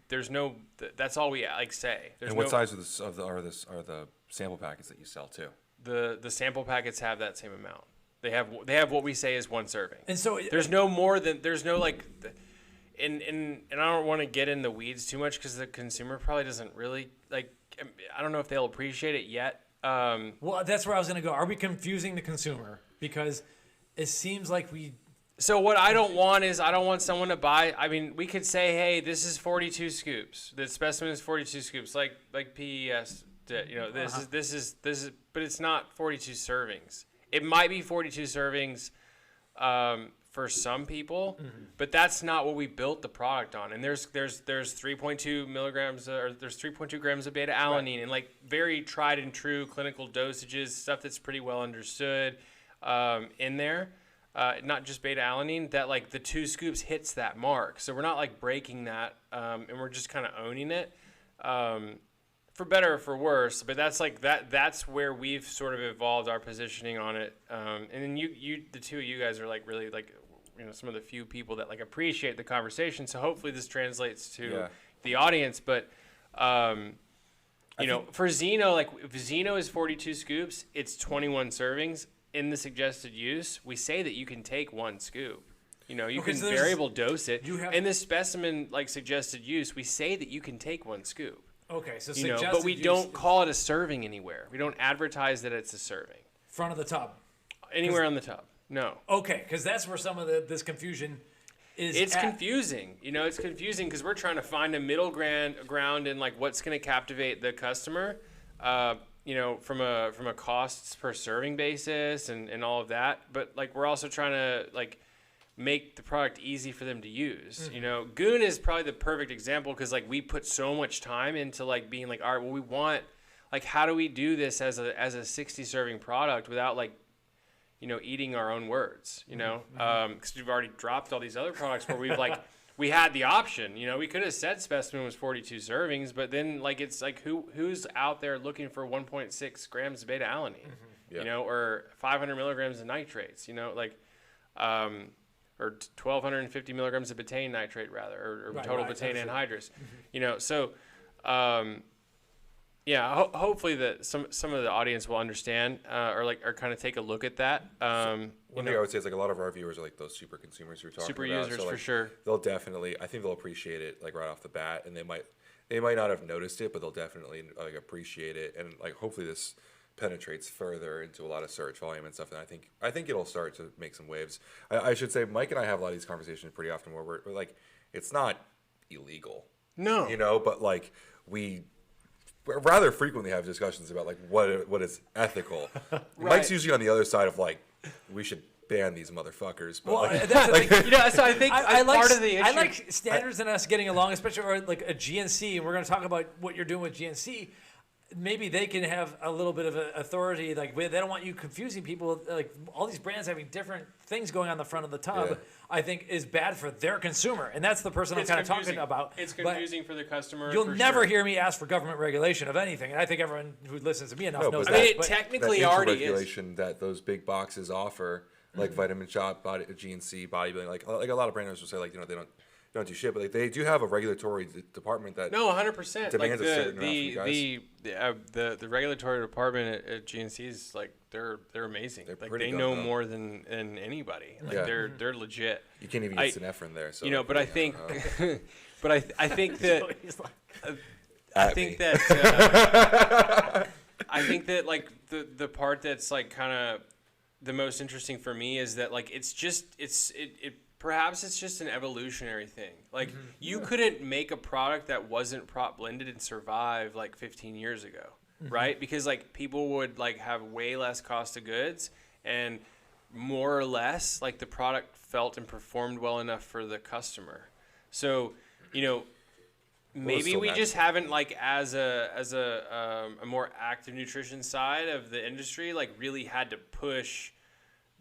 that's all we like say. There's And what size are the sample packets that you sell too? The sample packets have that same amount. They have what we say is 1 serving. And so there's no more than like, and I don't want to get in the weeds too much because the consumer probably doesn't really like. I don't know if they'll appreciate it yet. well, that's where I was going to go. Are we confusing the consumer? Because it seems like we. So what I don't want is I don't want someone to buy. I mean, we could say, hey, this is 42 scoops. The Specimen is 42 scoops, like PES did. You know, this is, but it's not 42 servings. It might be 42 servings for some people, but that's not what we built the product on. And there's 3.2 milligrams or there's 3.2 grams of beta alanine and like very tried and true clinical dosages, stuff that's pretty well understood in there. Not just beta alanine, that like the 2 scoops hits that mark. So we're not like breaking that, and we're just kind of owning it. For better or for worse, but that's like that's where we've sort of evolved our positioning on it. And then you the two of you guys are like really like, you know, some of the few people that like appreciate the conversation. So hopefully this translates to the audience. But you know, for Xeno, like if Xeno is 42 scoops, it's 21 servings. In the suggested use, we say that you can take 1 scoop. You know, you can variable dose it. In the Specimen like suggested use, we say that you can take 1 scoop. Okay, so you know, but we don't call it a serving anywhere. We don't advertise that it's a serving. Front of the tub. Anywhere on the tub. No. Okay, because that's where some of this confusion is. It's confusing. You know, it's confusing because we're trying to find a middle ground in like what's going to captivate the customer. You know, from a costs per serving basis and all of that. But like we're also trying to like make the product easy for them to use. You know, GOON is probably the perfect example because like we put so much time into like being like, all right, well, we want like, how do we do this as a 60 serving product without like, you know, eating our own words, you know, because we've already dropped all these other products where we've like, we had the option, you know, we could have said Specimen was 42 servings, but then like, it's like who's out there looking for 1.6 grams of beta alanine, you know, or 500 milligrams of nitrates, you know, like, or 1,250 milligrams of betaine nitrate rather, or Right, total right, betaine absolutely. anhydrous. You know, so hopefully that some of the audience will understand or kind of take a look at that. One thing I would say is like a lot of our viewers are like those super consumers you're talking Super about. users so, for like, sure. They'll definitely, I think they'll appreciate it like right off the bat, and they might not have noticed it, but they'll definitely like appreciate it, and like hopefully this penetrates further into a lot of search volume and stuff. And I think it'll start to make some waves. I should say Mike and I have a lot of these conversations pretty often where we're like, it's not illegal, No. you know, but like we rather frequently have discussions about like what is ethical. Mike's usually on the other side of like we should ban these motherfuckers. But Well, like, that's the thing. You know, so I think I like, part of the issue. I like standards and us getting along, especially or like a GNC, and we're going to talk about what you're doing with GNC. Maybe they can have a little bit of authority. Like they don't want you confusing people. Like all these brands having different things going on the front of the tub, Yeah. I think is bad for their consumer, and that's the person I'm kind of talking about. It's But confusing for the customer. you'll for never sure. hear me ask for government regulation of anything, and I think everyone who listens to me enough No, knows but that. I mean, it but- technically that already is. regulation that those big boxes offer, like Vitamin Shop, GNC, bodybuilding, like a lot of brand owners will say like, you know, they don't do shit, but like they do have a regulatory department that No, 100%. Like demands a certain amount from you the regulatory department at GNC is like they're amazing. They're Like pretty they good, know though. more than anybody. Like Yeah. they're legit. you can't even get Synephrine there. So You know, like, but I don't think, know. but I think that He's like, I At think me. that I think that like the part that's like kind of the most interesting for me is that like it's perhaps it's just an evolutionary thing. Like you couldn't make a product that wasn't prop blended and survive like 15 years ago, right? Because like people would like have way less cost of goods and more or less like the product felt and performed well enough for the customer. So, you know, maybe still we natural. just haven't like as a more active nutrition side of the industry like really had to push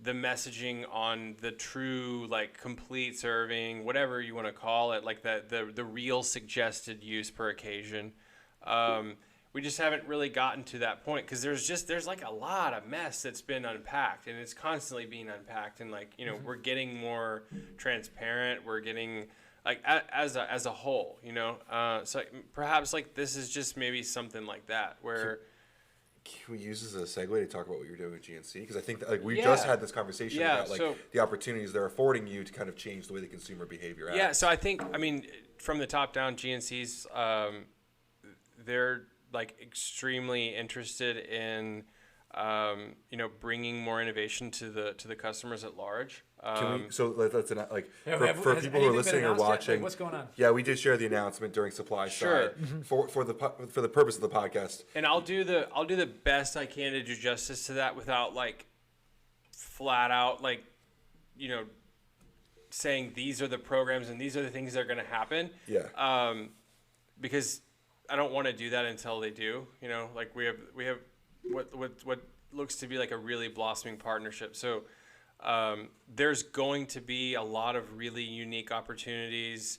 the messaging on the true like complete serving, whatever you want to call it, like the real suggested use per occasion. We just haven't really gotten to that point because there's like a lot of mess that's been unpacked and it's constantly being unpacked, and like, you know, we're getting more transparent, we're getting like as a whole, you know, so perhaps like this is just maybe something like that where Can we use this as a segue to talk about what you're doing with GNC? Because I think that, like we Yeah. just had this conversation Yeah, about like so- the opportunities they're affording you to kind of change the way the consumer behavior acts. Yeah, so I think, I mean, from the top down, GNC's, they're like extremely interested in, you know, bringing more innovation to the customers at large. Can we, so let's like Yeah, for has people who anything are been listening or announced yet? Like, watching. what's going on? Yeah, we did share the announcement during supply Sure. side for the purpose of the podcast. And I'll do the best I can to do justice to that without like flat out like, you know, saying these are the programs and these are the things that are going to happen. Yeah. Because I don't want to do that until they do. You know, like we have what looks to be like a really blossoming partnership. So there's going to be a lot of really unique opportunities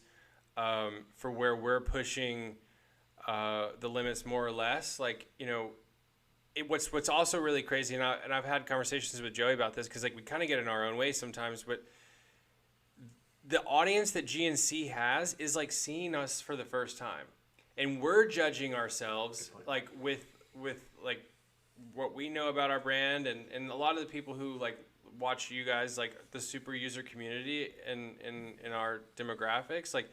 for where we're pushing the limits more or less. Like, you know, what's also really crazy, and I've had conversations with Joey about this because like we kind of get in our own way sometimes, but the audience that GNC has is like seeing us for the first time, and we're judging ourselves like with like what we know about our brand, and a lot of the people who like watch you guys, like the super user community in our demographics, like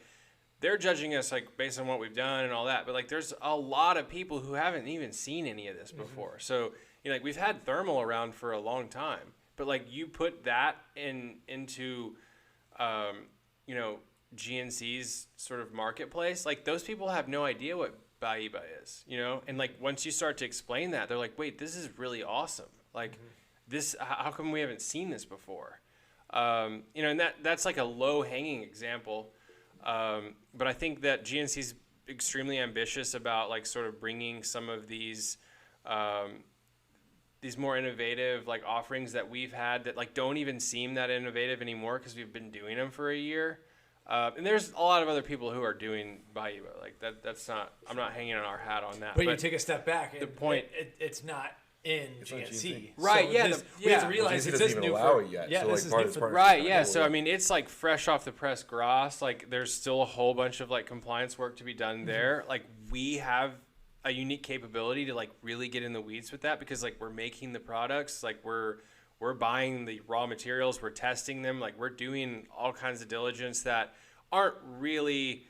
they're judging us like based on what we've done and all that, but like there's a lot of people who haven't even seen any of this before. So, you know, like we've had thermal around for a long time, but like you put that into you know, GNC's sort of marketplace, like those people have no idea what Baiba is, you know? And like once you start to explain that, they're like, wait, this is really awesome. Like this, how come we haven't seen this before? You know, and that's like a low hanging example. But I think that GNC's extremely ambitious about like sort of bringing some of these more innovative like offerings that we've had that like don't even seem that innovative anymore because we've been doing them for a year. And there's a lot of other people who are doing Baiba. Like that's not, I'm not hanging on our hat on that. But you take a step back. the point- it's not in It's not GNC. GNC. Right, yeah, We have to yeah. realize GNC it doesn't says even new allow for it yet. Yeah, So, this like, is part new of this for partnership- Right, yeah. Cool, So yeah. I mean, it's like fresh off the press grass. Like there's still a whole bunch of like compliance work to be done there. Like we have a unique capability to like really get in the weeds with that because like we're making the products, like we're buying the raw materials, we're testing them, like we're doing all kinds of diligence that aren't really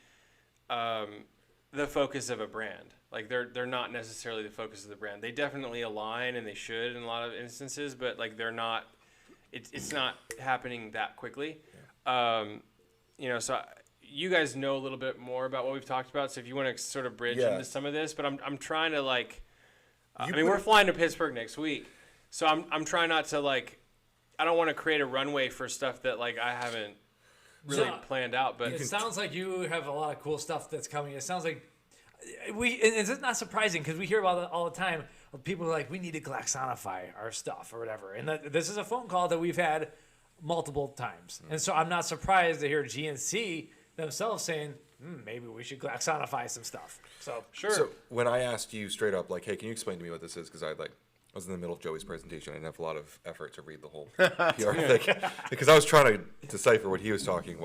the focus of a brand. Like they're not necessarily the focus of the brand. They definitely align and they should in a lot of instances, but like they're not. It's not happening that quickly. So you guys know a little bit more about what we've talked about. So if you want to sort of bridge into some of this, but I'm trying to like. We're flying to Pittsburgh next week, so I'm trying not to like. I don't want to create a runway for stuff that like I haven't really planned out. But it sounds like you have a lot of cool stuff that's coming. It sounds like it's not surprising because we hear about it all the time. People are like, we need to Glaxonify our stuff or whatever. And this is a phone call that we've had multiple times. And so I'm not surprised to hear GNC themselves saying, maybe we should Glaxonify some stuff. So sure. So when I asked you straight up, like, hey, can you explain to me what this is? Because I was in the middle of Joey's presentation. I didn't have a lot of effort to read the whole PR thing because I was trying to decipher what he was talking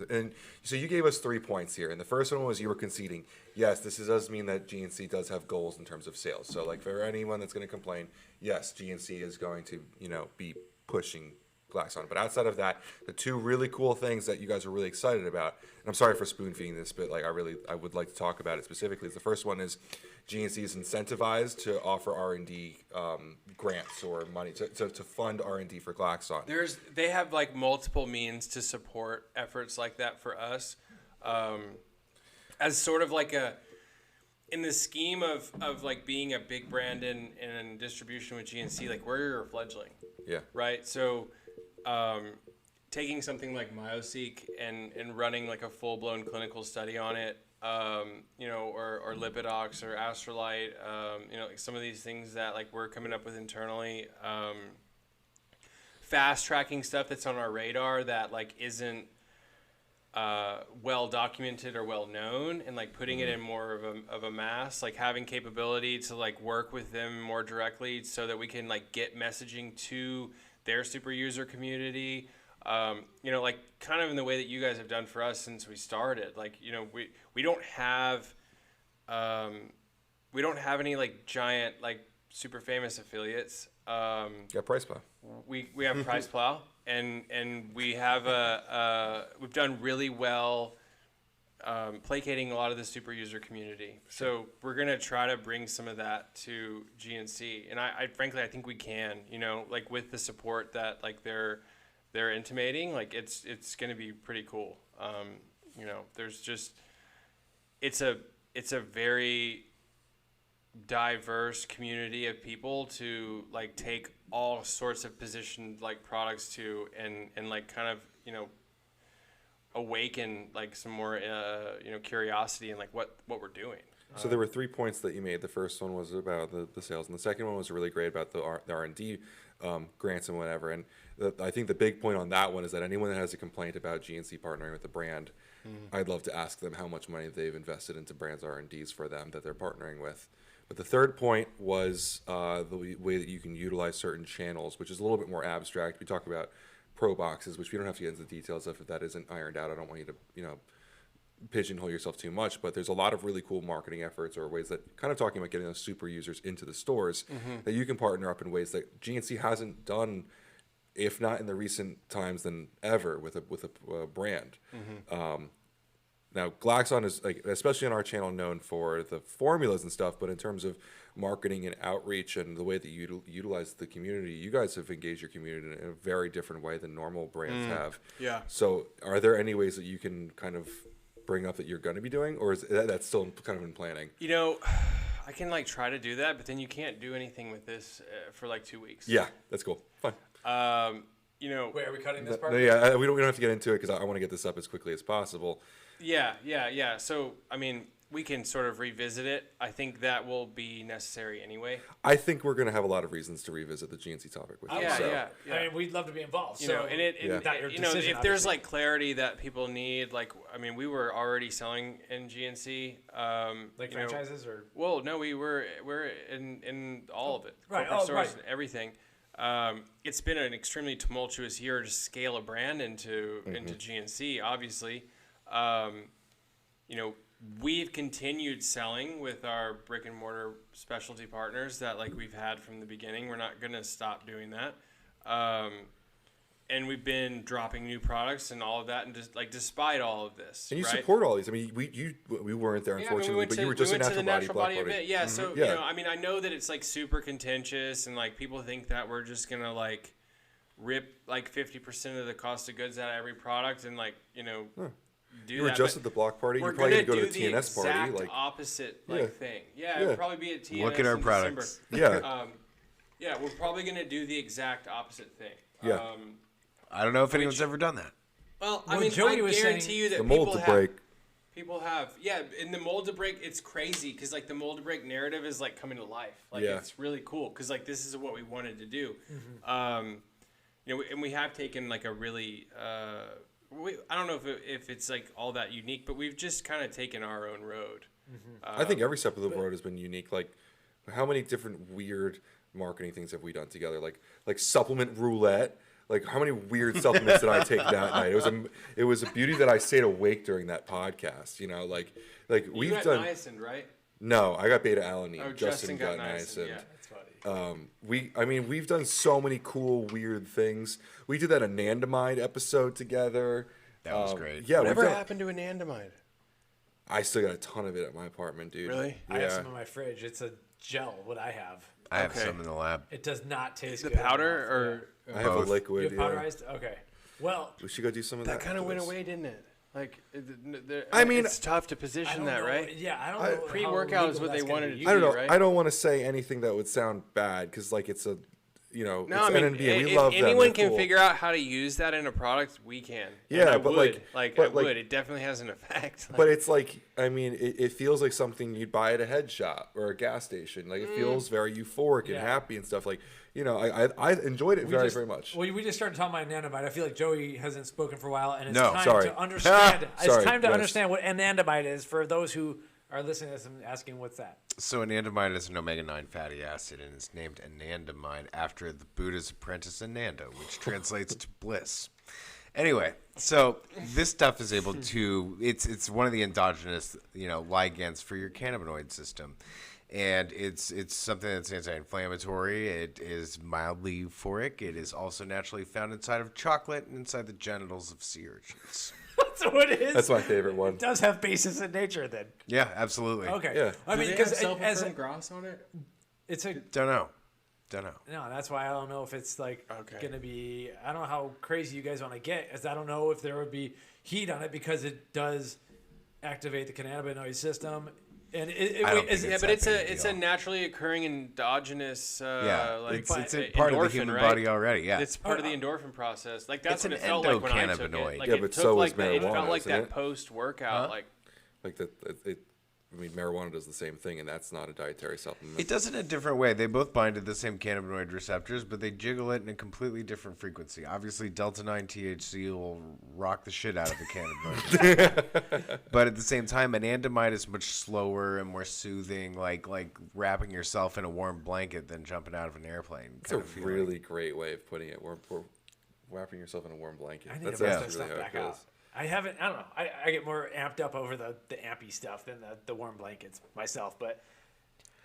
and so you gave us 3 points here. And the first one was you were conceding, yes, this does mean that GNC does have goals in terms of sales. So like for anyone that's going to complain, yes, GNC is going to, be pushing Glaxon. But outside of that, the 2 really cool things that you guys are really excited about, and I'm sorry for spoon feeding this, but like I would like to talk about it specifically. The first one is GNC is incentivized to offer R&D grants or money to fund R&D for Glaxon. They have like multiple means to support efforts like that for us, as sort of like in the scheme of like being a big brand in distribution with GNC, like we're a fledgling. Yeah. Right. So, taking something like MyoSeq and running like a full blown clinical study on it, or Lipidox or Astrolite, like some of these things that like we're coming up with internally, fast tracking stuff that's on our radar that like isn't well documented or well known, and like putting it in more of a mass, like having capability to like work with them more directly so that we can like get messaging to their super user community. Like kind of in the way that you guys have done for us since we started. Like, we don't have any like giant like super famous affiliates. Yeah, PricePlow. We have PricePlow, and we have we've done really well placating a lot of the super user community. So we're gonna try to bring some of that to GNC, and I frankly I think we can. Like with the support that like they're intimating, like it's gonna be pretty cool. There's just it's a very diverse community of people to like take all sorts of positioned like products to and like kind of awaken like some more curiosity and like what we're doing. So there were 3 points that you made. The first one was about the sales, and the second one was really great about the R&D grants and whatever. And I think the big point on that one is that anyone that has a complaint about GNC partnering with a brand, I'd love to ask them how much money they've invested into brands R&Ds for them that they're partnering with. But the third point was the way that you can utilize certain channels, which is a little bit more abstract. We talk about pro boxes, which we don't have to get into the details of if that isn't ironed out. I don't want you to, pigeonhole yourself too much, but there's a lot of really cool marketing efforts or ways that kind of talking about getting those super users into the stores that you can partner up in ways that GNC hasn't done, if not in the recent times than ever with a brand. Now, Glaxon is, like, especially on our channel, known for the formulas and stuff, but in terms of marketing and outreach and the way that you utilize the community, you guys have engaged your community in a very different way than normal brands have. Yeah. So are there any ways that you can kind of bring up that you're going to be doing, or is that still kind of in planning? I can like try to do that, but then you can't do anything with this for like 2 weeks. Yeah, that's cool. Fine. Wait, are we cutting this part? Yeah, we don't have to get into it because I want to get this up as quickly as possible. Yeah. So, I mean, we can sort of revisit it. I think that will be necessary anyway. I think we're going to have a lot of reasons to revisit the GNC topic with you. Yeah, so. yeah. I mean, we'd love to be involved. You so know, and not your you know, decision, if there's obviously. like clarity that people need, like, I mean, we were already selling in GNC. like you know, franchises or well, no, we're in all of it, Right, corporate stores right. and everything. It's been an extremely tumultuous year to scale a brand into GNC. Obviously, you know, we've continued selling with our brick and mortar specialty partners that like we've had from the beginning. We're not gonna stop doing that. And we've been dropping new products and all of that, and just like despite all of this, And you right? support all these. I mean, we weren't there, Yeah, unfortunately, but you were just we a went to the natural body block event. party. Yeah, so Yeah. you know, I mean, I know that it's like super contentious, and like people think that we're just gonna like rip like 50% of the cost of goods out of every product, and like do You were that. just but at the block party. we're You're probably gonna going to go do to the the TNS party. exact Like, opposite Yeah. like thing. Yeah, Yeah. it'll probably be at TNS. Look at our in products. December. yeah, Yeah, we're probably gonna do the exact opposite thing. Yeah. I don't know if anyone's ever done that. Well, I Well, mean, Joey I was guarantee saying you that the mold people to have, break. People have, yeah, in the mold to break, it's crazy because like the mold to break narrative is like coming to life. Like Yeah. it's really cool because like this is what we wanted to do. You know, and we have taken like a really, I don't know if it's like all that unique, but we've just kind of taken our own road. I think every step of the road has been unique. Like, how many different weird marketing things have we done together? Like supplement roulette. Like, how many weird supplements did I take that night? It was a beauty that I stayed awake during that podcast. You know, like You we've got done. niacin, right? No, I got beta alanine. Oh, Justin got niacin. Yeah. that's funny. We've done so many cool, weird things. We did that Anandamide episode together. That was great. Yeah, Whatever we've done, happened to Anandamide? I still got a ton of it at my apartment, dude. Really? I have Yeah. some in my fridge. It's a gel. What I have. I have Okay. some in the lab. It does not taste The good powder enough. or I have a Both. You liquid. have Yeah. powderized? Okay. Well, We should go do some of that. that kind of after went this. away, didn't it? Like, I mean, it's tough to I position don't that, know. right? Yeah, I don't I- know. how Pre-workout is legal what they that's gonna wanted be to I don't know. right? I don't want to say anything that would sound bad because, like, it's a, No, it's I mean, NNB and we if love them. anyone They're can cool. figure out how to use that in a product, we can. And Yeah, I but, would. like- I but, like- would. It definitely has an effect. But it's like, I mean, it feels like something you'd buy at a head shop or a gas station. Like, it feels very euphoric and Yeah. happy and stuff. Like, I enjoyed it very, very much. Well, we just started talking about anandamide. I feel like Joey hasn't spoken for a while, and it's No, time sorry. to understand. It's Sorry, time to yes. understand what anandamide is for those who are listening to this and asking what's that. So anandamide is an omega-9 fatty acid, and it's named Anandamide after the Buddha's apprentice Ananda, which translates to bliss. Anyway, so this stuff is able to it's one of the endogenous ligands for your cannabinoid system, and it's something that's anti-inflammatory. It is mildly euphoric. It is also naturally found inside of chocolate and inside the genitals of sea urchins. That's what it is. That's my favorite one. It does have basis in nature, then. Yeah, absolutely. Okay. Yeah. I mean, because as grass on it. it's a Don't know. no. That's why I don't know if it's like Okay. gonna be. I don't know how crazy you guys want to get, as I don't know if there would be heat on it because it does activate the cannabinoid system. And I don't think Yeah, it's but that it's big a a it's a deal. naturally occurring endogenous. Yeah, like it's a part of the endorphin, human right? body already. Yeah, It's part of the endorphin process. Like that's It's what it an felt like when I took endocannabinoid. it. Like Yeah, it but took so like is that. It marijuana, felt like isn't that it? post workout. Like Like I mean, marijuana does the same thing, and that's not a dietary supplement. it does it in a different way. They both bind to the same cannabinoid receptors, but they jiggle it in a completely different frequency. Obviously, delta 9 THC will rock the shit out of the cannabinoid, but at the same time, anandamide is much slower and more soothing, like wrapping yourself in a warm blanket than jumping out of an airplane. It's a really great way of putting it. We're wrapping yourself in a warm blanket. I need That's to bust that actually stuff how it back out. goes. I haven't. I don't know. I get more amped up over the ampy stuff than the warm blankets myself. But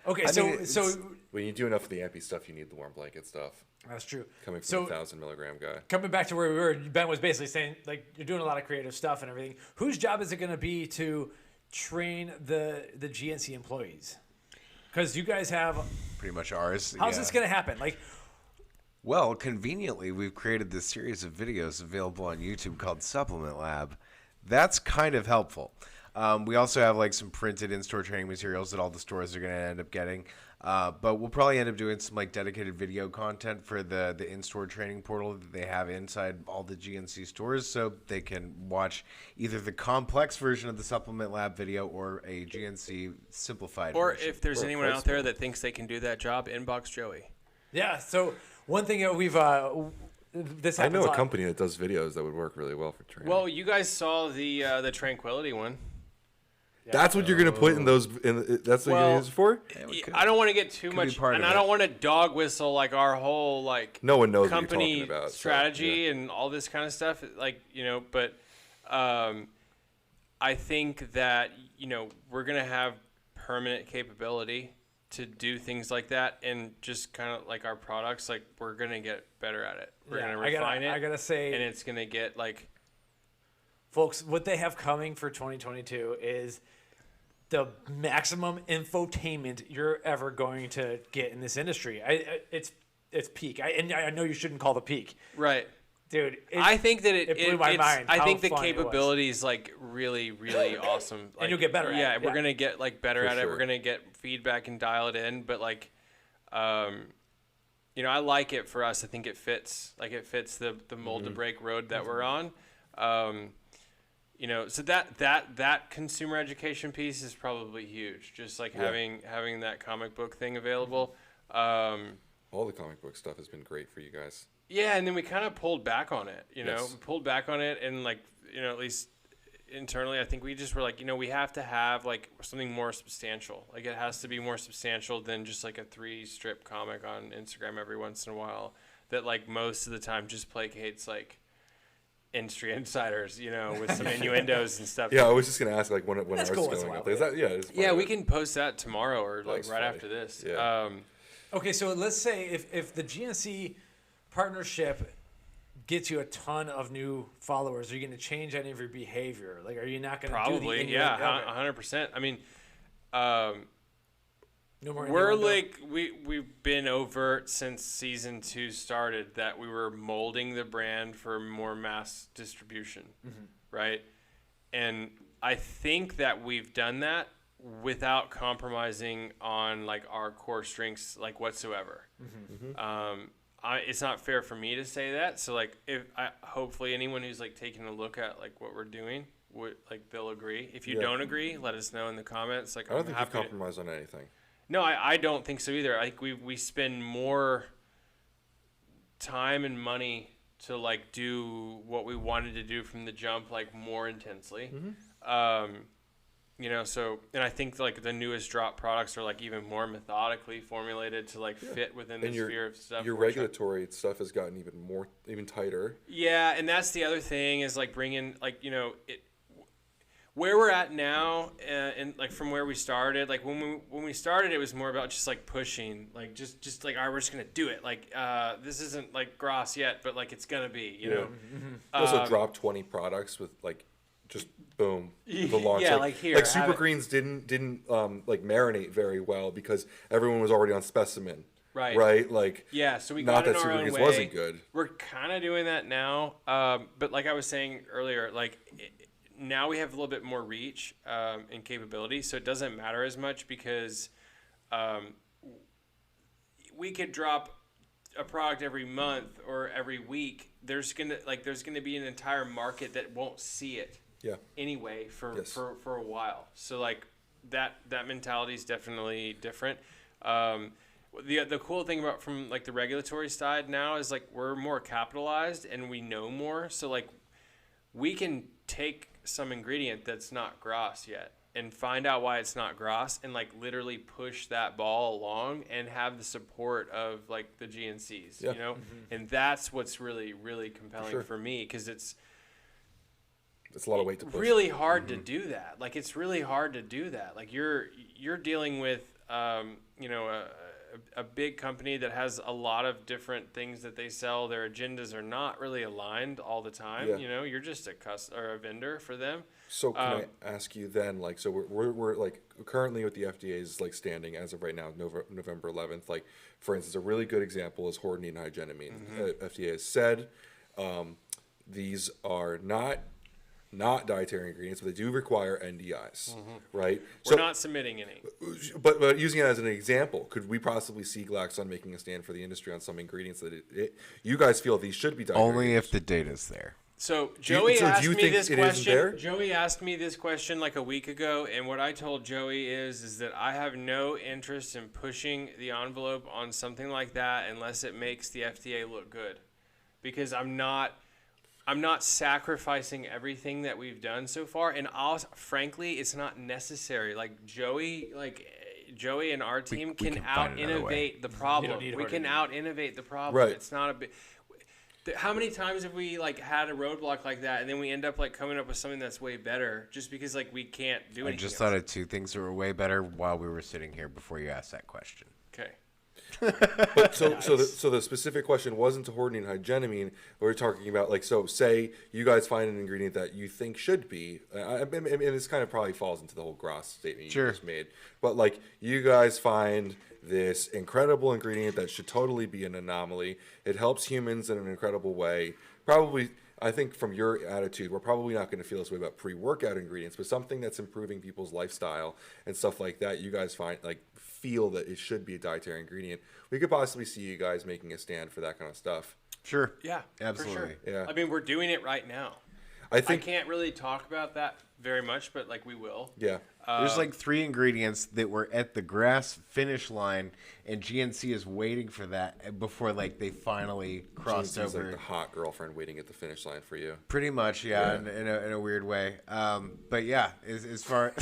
okay, I mean, so When you do enough of the ampy stuff, you need the warm blanket stuff. that's true. Coming from So a 1,000 milligram guy. coming back to where we were, Ben was basically saying like you're doing a lot of creative stuff and everything. Whose job is it going to be to train the GNC employees? Because you guys have. pretty much ours. How's yeah. this going to happen? Like. Well, conveniently, we've created this series of videos available on YouTube called Supplement Lab. That's kind of helpful. We also have like some printed in-store training materials that all the stores are going to end up getting. But we'll probably end up doing some like dedicated video content for the in-store training portal that they have inside all the GNC stores, so they can watch either the complex version of the Supplement Lab video or a GNC simplified Or version. if there's anyone out there that thinks they can do that job, inbox Joey. Yeah. So one thing that we've this I happens know a on- company that does videos that would work really well for training. Well, you guys saw the Tranquility one. that's what you're gonna put in those. That's what you're gonna use it for. I don't want to get too be much, part and of I it. don't want to dog whistle like our whole like No one knows what you're company talking about, so, strategy and all this kind of stuff. Like but I think that we're gonna have permanent capability to do things like that, and just kind of like our products, like we're gonna get better at it. We're gonna refine it. I gotta say, and it's gonna get like. folks, what they have coming for 2022 is the maximum infotainment you're ever going to get in this industry. It's peak. I know you shouldn't call the peak, Right. dude. I think that it blew my mind. I how think the fun it was. capability is like really, really awesome. Like, you'll get better at it, Yeah, we're yeah. gonna get like better For at it. sure. We're gonna get feedback and dial it in. But like, I like it for us. I think it fits. Like it fits the mold to break road that we're on. So that consumer education piece is probably huge. Just like having that comic book thing available. All the comic book stuff has been great for you guys. Yeah, and then we kind of pulled back on it, Yes. We pulled back on it, and like, at least internally, I think we just were like, we have to have like something more substantial. Like it has to be more substantial than just like a 3-strip comic on Instagram every once in a while that like most of the time just placates like industry insiders, with some innuendos and stuff. Yeah, I was just gonna ask like when ours is cool once in a going up. while, Is that it's Yeah, part we of it. can post that tomorrow or like That's right funny. after this. Yeah. Okay, so let's say if the GNC partnership gets you a ton of new followers, are you going to change any of your behavior? Like, are you not going to do the Probably, innuendo? yeah, Okay. 100%. I mean, No more we're innuendo? like we've been overt since season 2 started that we were molding the brand for more mass distribution, right? And I think that we've done that without compromising on like our core strengths like whatsoever. It's not fair for me to say that. So like hopefully anyone who's like taking a look at like what we're doing would like they'll agree. If you Yeah. don't agree, let us know in the comments. Like I don't I'm think you've happy to- compromised on anything. No, I don't think so either. I think we spend more time and money to like do what we wanted to do from the jump, like more intensely. So and I think like the newest drop products are like even more methodically formulated to like fit within the And sphere of stuff. your we're trying- regulatory stuff has gotten even tighter. Yeah, and that's the other thing is like bringing like where we're at now, and like from where we started. Like when we started, it was more about just like pushing, like just like, all right, we're just gonna do it. Like this isn't like Gross yet, but like it's gonna be, you know. You also dropped 20 products with like just boom the launch. Yeah, like here, like have Super it. Greens didn't like marinate very well because everyone was already on Specimen. Right. Right. Like Yeah, so we not got in that our Super own Greens way. wasn't good. We're kind of doing that now, but like I was saying earlier, like now we have a little bit more reach and capability, so it doesn't matter as much because we could drop a product every month or every week. There's gonna be an entire market that won't see it Yeah. anyway for Yes. for a while. So like that mentality is definitely different. The cool thing about from like the regulatory side now is like we're more capitalized and we know more. So like we can take some ingredient that's not Gross yet and find out why it's not Gross and like literally push that ball along and have the support of like the GNCs, Yeah. you know? And that's what's really, really compelling sure. for me because it's a lot of weight to push. really hard to do that. Like it's really hard to do that. Like you're dealing with a big company that has a lot of different things that they sell. Their agendas are not really aligned all the time. Yeah. You know, you're just a vendor for them. So can I ask you then, like, so we're like currently with the FDA's like standing as of right now, November 11th. Like, for instance, a really good example is hordenine hygenamine. FDA has said these are not not dietary ingredients, but they do require NDIs, right? We're not submitting any. But using it as an example, could we possibly see Glaxon making a stand for the industry on some ingredients that you guys feel these should be dietary Only ingredients? if the data's there. So Joey asked me this it isn't there? question. Joey asked me this question like a week ago, and what I told Joey is that I have no interest in pushing the envelope on something like that unless it makes the FDA look good, because I'm not sacrificing everything that we've done so far, and frankly, it's not necessary. Like Joey and our team can out innovate the problem. We can out innovate the problem. Right. It's not a big. How many times have we like had a roadblock like that, and then we end up like coming up with something that's way better just because like we can't do anything? I just thought of two things that were way better while we were sitting here before you asked that question. Okay. But so the specific question wasn't tahordenine hygenamine. We're talking about like, so say you guys find an ingredient that you think should be, and this kind of probably falls into the whole Gross statement you just made. But like you guys find this incredible ingredient that should totally be an anomaly. It helps humans in an incredible way. Probably, I think from your attitude, we're probably not going to feel this way about pre-workout ingredients, but something that's improving people's lifestyle and stuff like that, you guys feel that it should be a dietary ingredient. We could possibly see you guys making a stand for that kind of stuff. Sure. Yeah, absolutely. For sure. Yeah. I mean, we're doing it right now. I can't really talk about that very much, but like we will. Yeah. There's like 3 ingredients that were at the grass finish line, and GNC is waiting for that before like they finally crossed GNC's over. like the hot girlfriend waiting at the finish line for you. Pretty much, yeah. In a weird way. But yeah, as far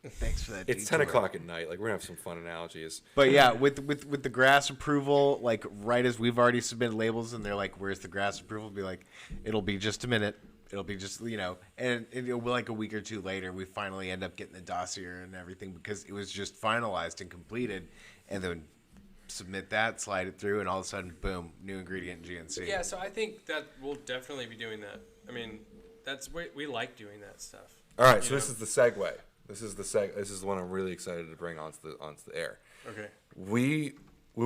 thanks for that. It's detour. 10 o'clock at night. Like we're gonna have some fun analogies. But yeah, with the grass approval, like right as we've already submitted labels, and they're like, "Where's the grass approval?" Be like, "It'll be just a minute. It'll be just and it'll be like a week or two later. We finally end up getting the dossier and everything because it was just finalized and completed, and then submit that, slide it through, and all of a sudden, boom, new ingredient in GNC. Yeah, so I think that we'll definitely be doing that. I mean, we like doing that stuff. All right, so this is the segue. This is the one I'm really excited to bring onto the air. Okay. We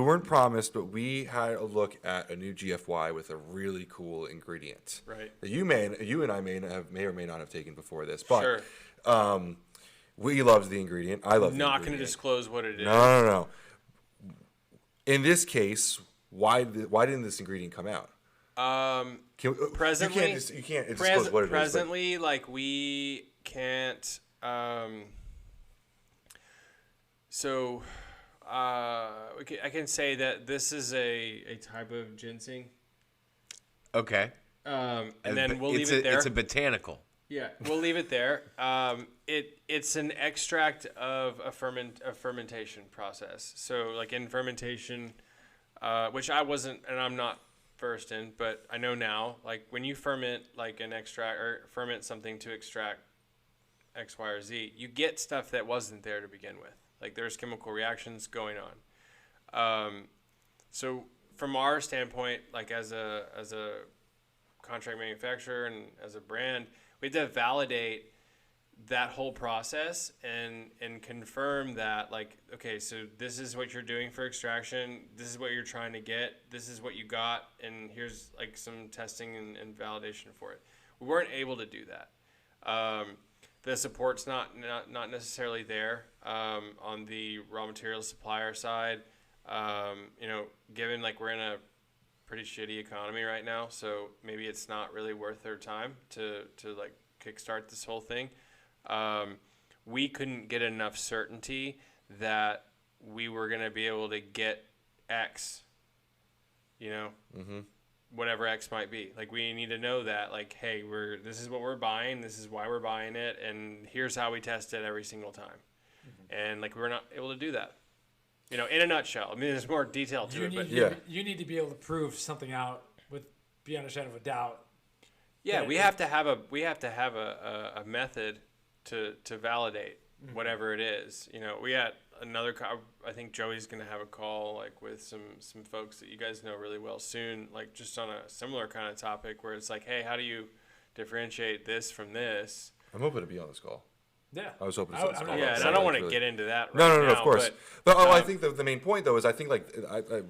weren't promised, but we had a look at a new GFY with a really cool ingredient. Right. That you and I may or may not have taken before this, but Sure. We loved the ingredient. I love. Not going to disclose what it is. No. In this case, why didn't this ingredient come out? Presently, you can't disclose what it is. Presently, like we can't. I can say that this is a type of ginseng. Okay. And then we'll leave it there. It's a botanical. Yeah, we'll leave it there. It's an extract of a fermentation process. So like in fermentation, which I wasn't and I'm not versed in, but I know now, like when you ferment like an extract or ferment something to extract X, Y, or Z, you get stuff that wasn't there to begin with. Like there's chemical reactions going on. So from our standpoint, like as a contract manufacturer and as a brand, we have to validate that whole process and confirm that, like, okay, so this is what you're doing for extraction, this is what you're trying to get, this is what you got, and here's like some testing and validation for it. We weren't able to do that. The support's not necessarily there on the raw materials supplier side. Given like we're in a pretty shitty economy right now, so maybe it's not really worth their time to like kickstart this whole thing. We couldn't get enough certainty that we were gonna be able to get X, whatever X might be. Like we need to know that, like, hey, this is what we're buying, this is why we're buying it, and here's how we test it every single time. And like we're not able to do that. In a nutshell. I mean, there's more detail to it, but you need to be able to prove something out with beyond a shadow of a doubt. Yeah, we have to have a method to validate whatever it is. We had another. I think Joey's gonna have a call like with some folks that you guys know really well soon, like just on a similar kind of topic where it's like, hey, how do you differentiate this from this? I'm hoping to be on this call. Yeah. I was hoping. I'm something not- small. Yeah, and So I don't it's want to really- get into that. No, Right no, now, of course. But, I think the main point though is I think like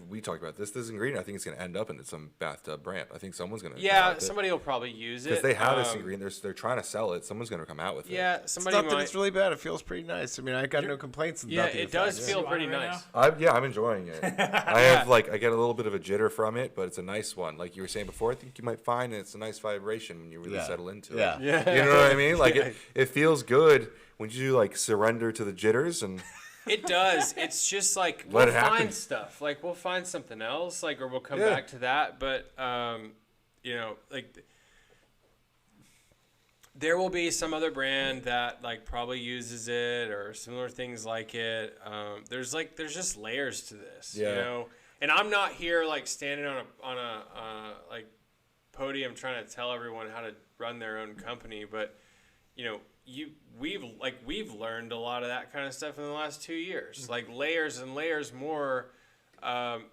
we talked about this ingredient. I think it's going to end up in some bathtub brand. I think someone's going to. yeah, somebody will probably use it because they have this ingredient. They're trying to sell it. Someone's going to come out with it. Yeah, It's somebody not that might. it's really bad. It feels pretty nice. I mean, I got no complaints. Yeah, about the it does effects. feel You want pretty it right nice. I'm enjoying it. I have like I get a little bit of a jitter from it, but it's a nice one. Like you were saying before, I think you might find it's a nice vibration when you really Yeah. settle into Yeah. it. Yeah. You know what I mean? Like it feels good when you like surrender to the jitters and It does. It's just like Let we'll it happen. find stuff. Like we'll find something else. Like or we'll come Yeah. back to that. But you know, like there will be some other brand that like probably uses it or similar things like it. There's just layers to this. You Yeah. know, and I'm not here like standing on a like podium trying to tell everyone how to run their own company, but you know. We've learned a lot of that kind of stuff in the last 2 years, like layers and layers more,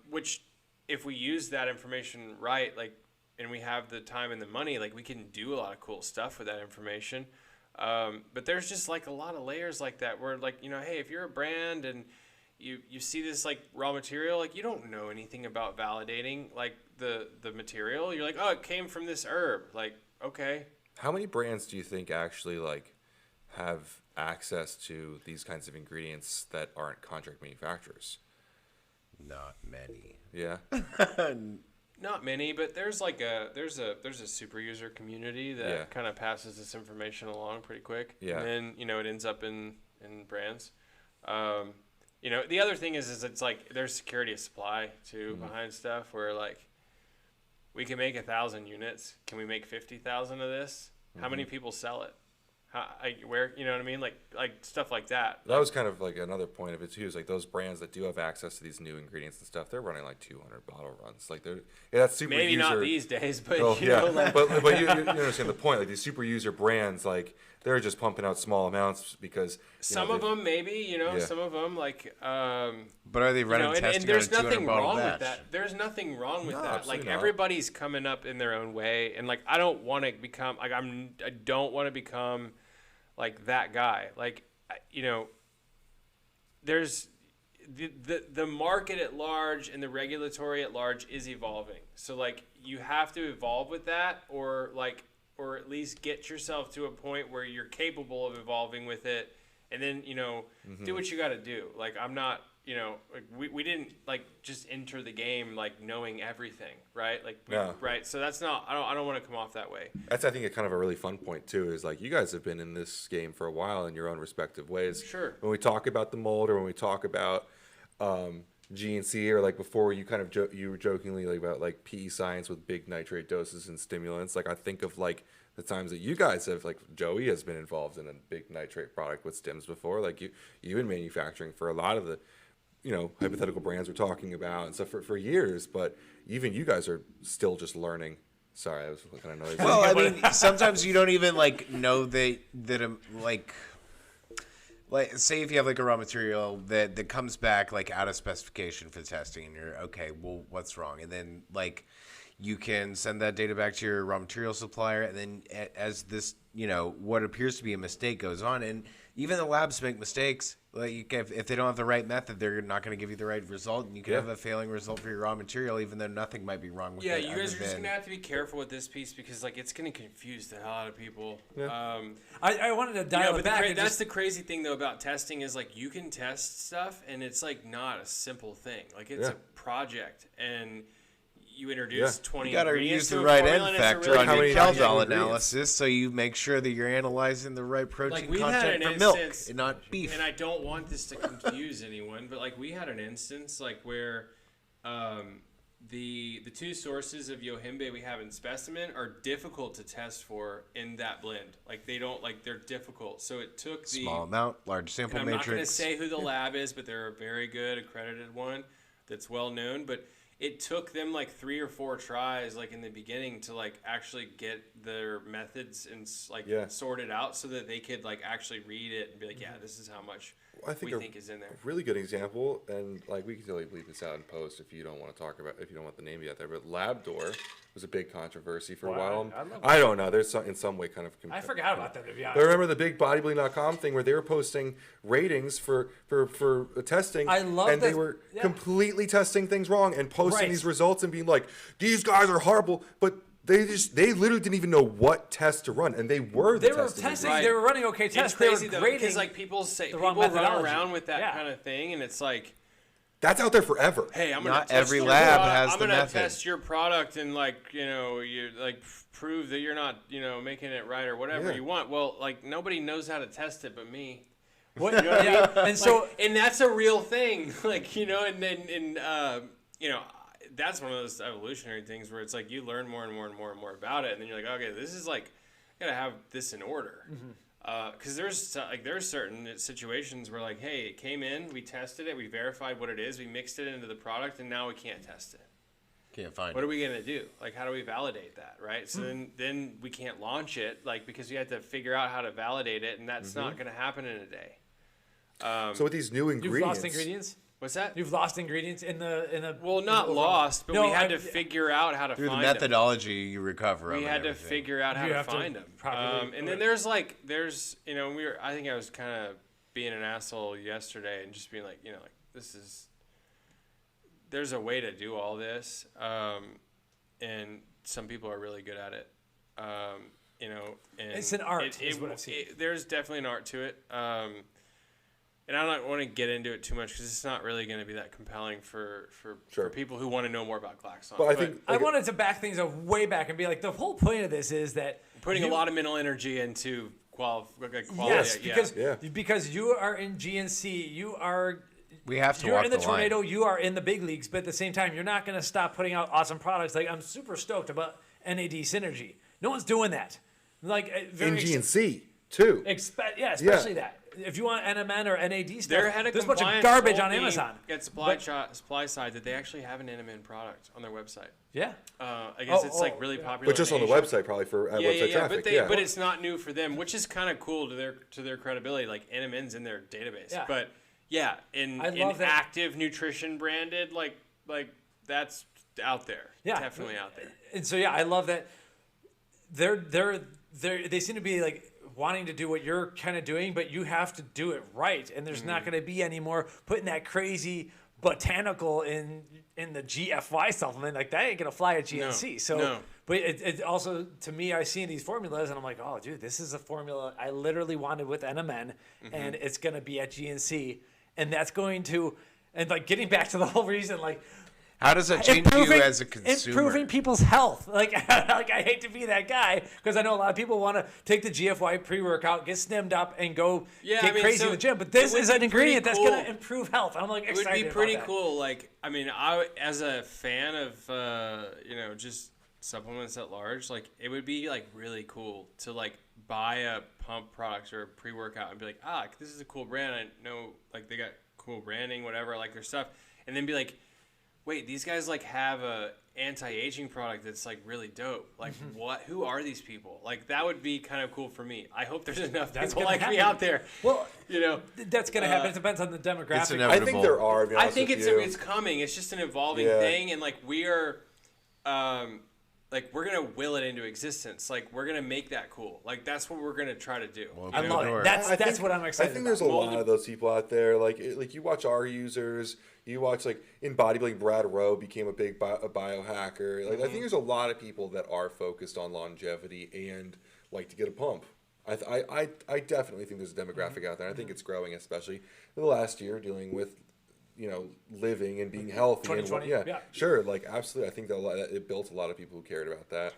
which if we use that information right, like, and we have the time and the money, like we can do a lot of cool stuff with that information. But there's just like a lot of layers like that where like, you know, hey, if you're a brand and you see this like raw material, like you don't know anything about validating like the material. You're like, oh, it came from this herb. Like, okay. how many brands do you think actually like have access to these kinds of ingredients that aren't contract manufacturers? Not many. Yeah. Not many, but there's like there's a super user community that Yeah. kind of passes this information along pretty quick. Yeah. And then, you know, it ends up in brands. You know, the other thing is it's like there's security of supply too behind stuff where like we can make 1,000 units. Can we make 50,000 of this? How many people sell it? Where, you know what I mean? Like stuff like that. That was kind of like another point of it too. Is like those brands that do have access to these new ingredients and stuff. They're running like 200 bottle runs. Like they're that's super Maybe user. not these days, but Oh, you yeah, know, like, but you understand the point. Like these super user brands, like they're just pumping out small amounts because some of them maybe, you know, Yeah. some of them like. But are they You running know, and testing there's on a 200 nothing bottle wrong batch? with that. There's nothing wrong with No, that. Like absolutely not. everybody's coming up in their own way, and like I don't want to become like I don't want to become like that guy. Like you know, there's the market at large and the regulatory at large is evolving. So like you have to evolve with that, or at least get yourself to a point where you're capable of evolving with it, and then you know do what you got to do. Like I'm not. You know, like we didn't like just enter the game like knowing everything, right? Like, Yeah. right. So that's not. I don't want to come off that way. that's I think a kind of a really fun point too. Is like you guys have been in this game for a while in your own respective ways. Sure. When we talk about the mold, or when we talk about GNC, or like before you kind of you were jokingly like about like PE science with big nitrate doses and stimulants. Like I think of like the times that you guys have, like Joey has been involved in a big nitrate product with stims before. Like you've been manufacturing for a lot of the, you know, hypothetical brands we're talking about and stuff for years, but even you guys are still just learning. Sorry, that was kind of noisy. Well, I mean, sometimes you don't even like know that like say if you have like a raw material that comes back like out of specification for testing, and you're okay, well, what's wrong? And then like you can send that data back to your raw material supplier, and then as this, you know, what appears to be a mistake goes on, and even the labs make mistakes. Like if they don't have the right method, they're not going to give you the right result, and you can have a failing result for your raw material, even though nothing might be wrong with Yeah, it. you guys are just gonna have to be careful with this piece because like it's gonna confuse the hell out of people. I wanted to dial it back. That's the crazy thing though about testing is like you can test stuff and it's like not a simple thing. Like it's a project and you introduce 20 You got to ingredients use to the a right formula end and it's a factor really on how your many Caldol ingredients. analysis, so you make sure that you're analyzing the right protein we had content an for milk instance, and not beef. and I don't want this to confuse anyone, but like we had an instance like where the two sources of yohimbe we have in Specimen are difficult to test for in that blend. Like they don't like they're difficult. So it took the Small amount, large sample and I'm matrix. not going to say who the lab is, but they're a very good accredited one that's well known. But it took them like 3 or 4 tries, like in the beginning, to like actually get their methods and like sorted out so that they could like actually read it and be like, yeah, this is how much I think we a think is in there. really good example, and like we can totally bleep this out in post if you don't want to talk about, if you don't want the name to be out there. But Labdoor was a big controversy for a while. I don't know. There's in some way kind of. I forgot about that, to be honest. But remember the big bodybuilding.com thing where they were posting ratings for testing, I love and that- they were yeah. completely testing things wrong and posting Right. these results and being like, these guys are horrible, but. They literally didn't even know what test to run, and they were They were testing. testing. Right. They were running okay It's tests. crazy They though, were grading. because like people say the people wrong run methodology. around with that Yeah. kind of thing, and it's like, That's out there forever. hey, I'm gonna Not test every your lab product. has I'm the gonna method. test your product and like you like prove that you're not making it right or whatever Yeah. you want. Well, like nobody knows how to test it but me. What? Yeah. And so And that's a real thing. Like that's one of those evolutionary things where it's like you learn more and more and more and more about it, and then you're like, okay, this is like, I gotta have this in order. Because there's certain situations where like, hey, it came in, we tested it, we verified what it is, we mixed it into the product, and now we can't test it. Can't find What it. are we gonna do? Like, how do we validate that, right? So then we can't launch it, like, because we have to figure out how to validate it, and that's not gonna happen in a day. So with these new you've ingredients, lost ingredients. What's that? You've lost ingredients in the. Well, in not the lost, but No, we had I- to figure out how to Through the find them. methodology you recover. We them had and to everything. figure out how You to have to find them. properly- And then there's I think I was kind of being an asshole yesterday and just being like, there's a way to do all this, and some people are really good at it, and It's an art, is what I've seen. there's definitely an art to it, and I don't want to get into it too much because it's not really going to be that compelling for Sure. people who want to know more about Glaxon. but I think I wanted to back things up way back and be like, the whole point of this is that putting you- a lot of mental energy into quality. Yes, yeah. because you are in GNC, We have to you're walk in the line. tornado, you are in the big leagues, but at the same time, you're not going to stop putting out awesome products. Like I'm super stoked about NAD Synergy. No one's doing that. Like in GNC too. especially that. If you want NMN or NAD stuff, They're head of there's a bunch of compliance garbage told on me Amazon. At supply side that they actually have an NMN product on their website. Yeah. I guess it's like really popular. But just in on the Asia. website, probably for Yeah, website traffic. But it's not new for them, which is kind of cool to their credibility. Like NMN's in their database, Yeah. but yeah, in love that. active nutrition branded, like that's out there. Yeah. Definitely out there. And so I love that they seem to be like wanting to do what you're kind of doing, but you have to do it right. And there's not going to be any more putting that crazy botanical in the GFY supplement. Like that ain't going to fly at GNC. No, So, no. but it also, to me, I see these formulas and I'm like, oh, dude, this is a formula I literally wanted with NMN and it's going to be at GNC. And that's going to, and like getting back to the whole reason, like, How does that change you as a consumer? improving people's health. Like I hate to be that guy because I know a lot of people want to take the GFY pre-workout, get stimmed up, and go get crazy in the gym. But this it would is an be ingredient pretty that's cool. going to improve health. I'm like It excited would be pretty about that. cool. Like, I mean, I as a fan of just supplements at large, like it would be like really cool to like buy a pump product or a pre-workout and be like, this is a cool brand. I know like they got cool branding, whatever. I like their stuff, and then be like, wait, these guys like have a anti-aging product that's like really dope. Like what? Who are these people? Like that would be kind of cool for me. I hope there's enough That's people gonna like me happen. out there. Well, You know, that's going to happen. It depends on the demographic. It's I inevitable. think there are. to be I honest think with it's you. it's coming. It's just an evolving Yeah. thing, and like we are, like we're gonna will it into existence. Like we're gonna make that cool. Like that's what we're gonna try to do. Well, I Open love the door. it. That's I that's think- what I'm excited I think about. there's a lot of those people out there. Like you watch our users. You watch like in bodybuilding, Brad Rowe became a big a biohacker. Like I think there's a lot of people that are focused on longevity and like to get a pump. I definitely think there's a demographic out there. I think it's growing, especially in the last year, dealing with living and being healthy. And 2020, yeah, yeah. sure. Like absolutely, I think that it built a lot of people who cared about that.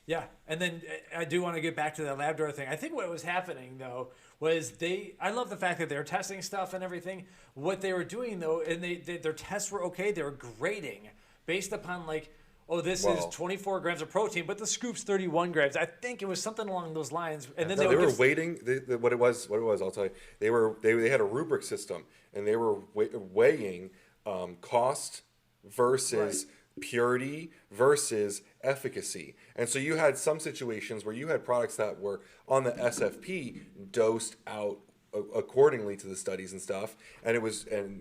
Yeah, and then I do want to get back to the Labdoor thing. I think what was happening though was I love the fact that they were testing stuff and everything. What they were doing though, and their tests were okay. They were grading based upon like, oh, this is 24 grams of protein, but the scoop's 31 grams. I think it was something along those lines. And then No, they they would were give- waiting. What it was, I'll tell you. They had a rubric system, and they were weighing cost versus purity versus efficacy. And so you had some situations where you had products that were on the SFP dosed out accordingly to the studies and stuff, and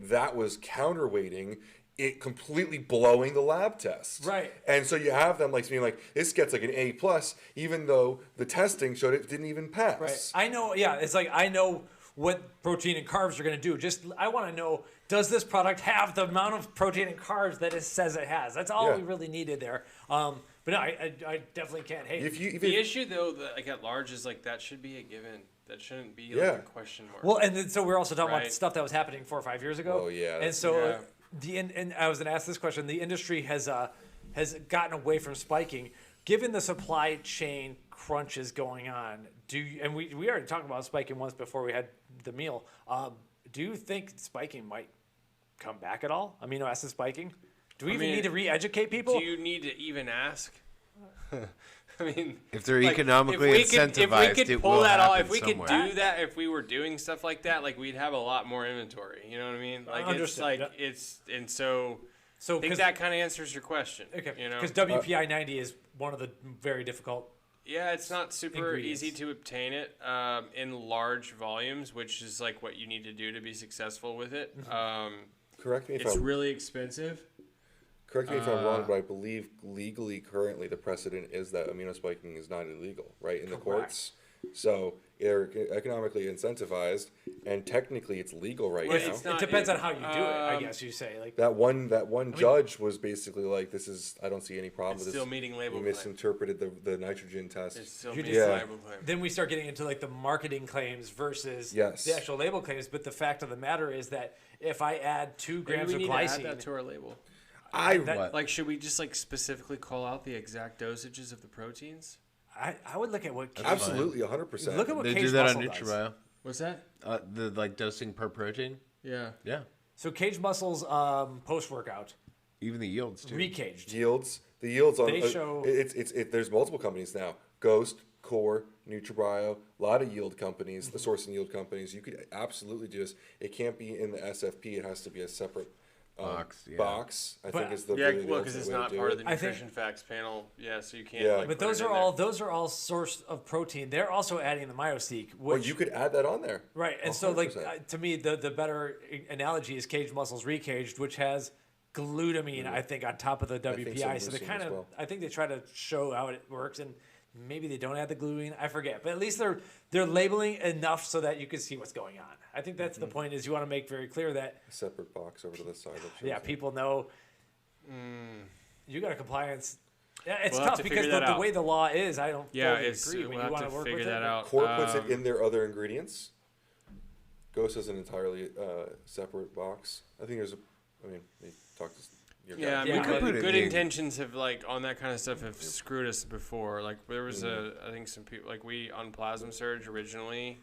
that was counterweighting it completely blowing the lab test. Right. And so you have them like being like, this gets like an A plus, even though the testing showed it didn't even pass. Right. I know. Yeah. It's like I know what protein and carbs are going to do. Just I want to know, does this product have the amount of protein and carbs that it says it has? That's all we really needed there. But no, I definitely can't hate it. The issue though, like at large, is like that should be a given. That shouldn't be like a question mark. Well, and then, so we're also talking about the stuff that was happening 4 or 5 years ago. Oh yeah. And so and I was going to ask this question. The industry has gotten away from spiking. Given the supply chain crunches going on, and we already talked about spiking once before we had the meal. Do you think spiking might come back at all? Amino acid spiking? Do we even need to re-educate people? Do you need to even ask? I mean, if they're economically incentivized, if we could pull that off, if we could do that, if we were doing stuff like that, like we'd have a lot more inventory. You know what I mean? Like So I think that kind of answers your question. Okay. You know, because WPI 90 is one of the very difficult. Yeah, it's not super easy to obtain it in large volumes, which is like what you need to do to be successful with it. Correct me if it's really expensive. Correct me if I'm wrong, but I believe legally currently the precedent is that amino spiking is not illegal, right, in the courts. So they're economically incentivized, and technically it's legal right now. It depends on how you do it, I guess you say. Like that one judge was basically like, "This is I don't see any problem with this." Still meeting label. You misinterpreted the nitrogen test. It's still meeting label claim. Then we start getting into like the marketing claims versus the actual label claims. But the fact of the matter is that if I add 2 grams of glycine, add that to our label. Like, should we just like specifically call out the exact dosages of the proteins? I would look at what absolutely 100%. Look at what they Cage do that on Muscle NutriBio. What's that? The like dosing per protein. Yeah. So Cage Muscle's post workout, even the yields too. recaged the yields on They show- there's multiple companies now. Ghost, Core, NutriBio, a lot of yield companies, the source and yield companies. You could absolutely do this. It can't be in the SFP. It has to be a separate box. I think is the because it's not part of the nutrition facts panel. Yeah, so you can't. Like, but those are all source of protein. They're also adding the Myoseek, which you could add that on there, right? And 100%. So like to me, the better analogy is Cage Muscles Recaged, which has glutamine, I think, on top of the WPI. So they kind of, I think they try to show how it works, and maybe they don't add the glutamine. I forget, but at least they're labeling enough so that you can see what's going on. I think that's the point. Is you want to make very clear that a separate box over to the side. People know you got a compliance. Yeah, it's tough because the way the law is, I don't totally agree. When you want to work with that out. Core puts it in their other ingredients. Ghost has an entirely separate box. I think they talked to. Good intentions have like on that kind of stuff have screwed us before. Like there was I think some people like we on Plasma Surge originally.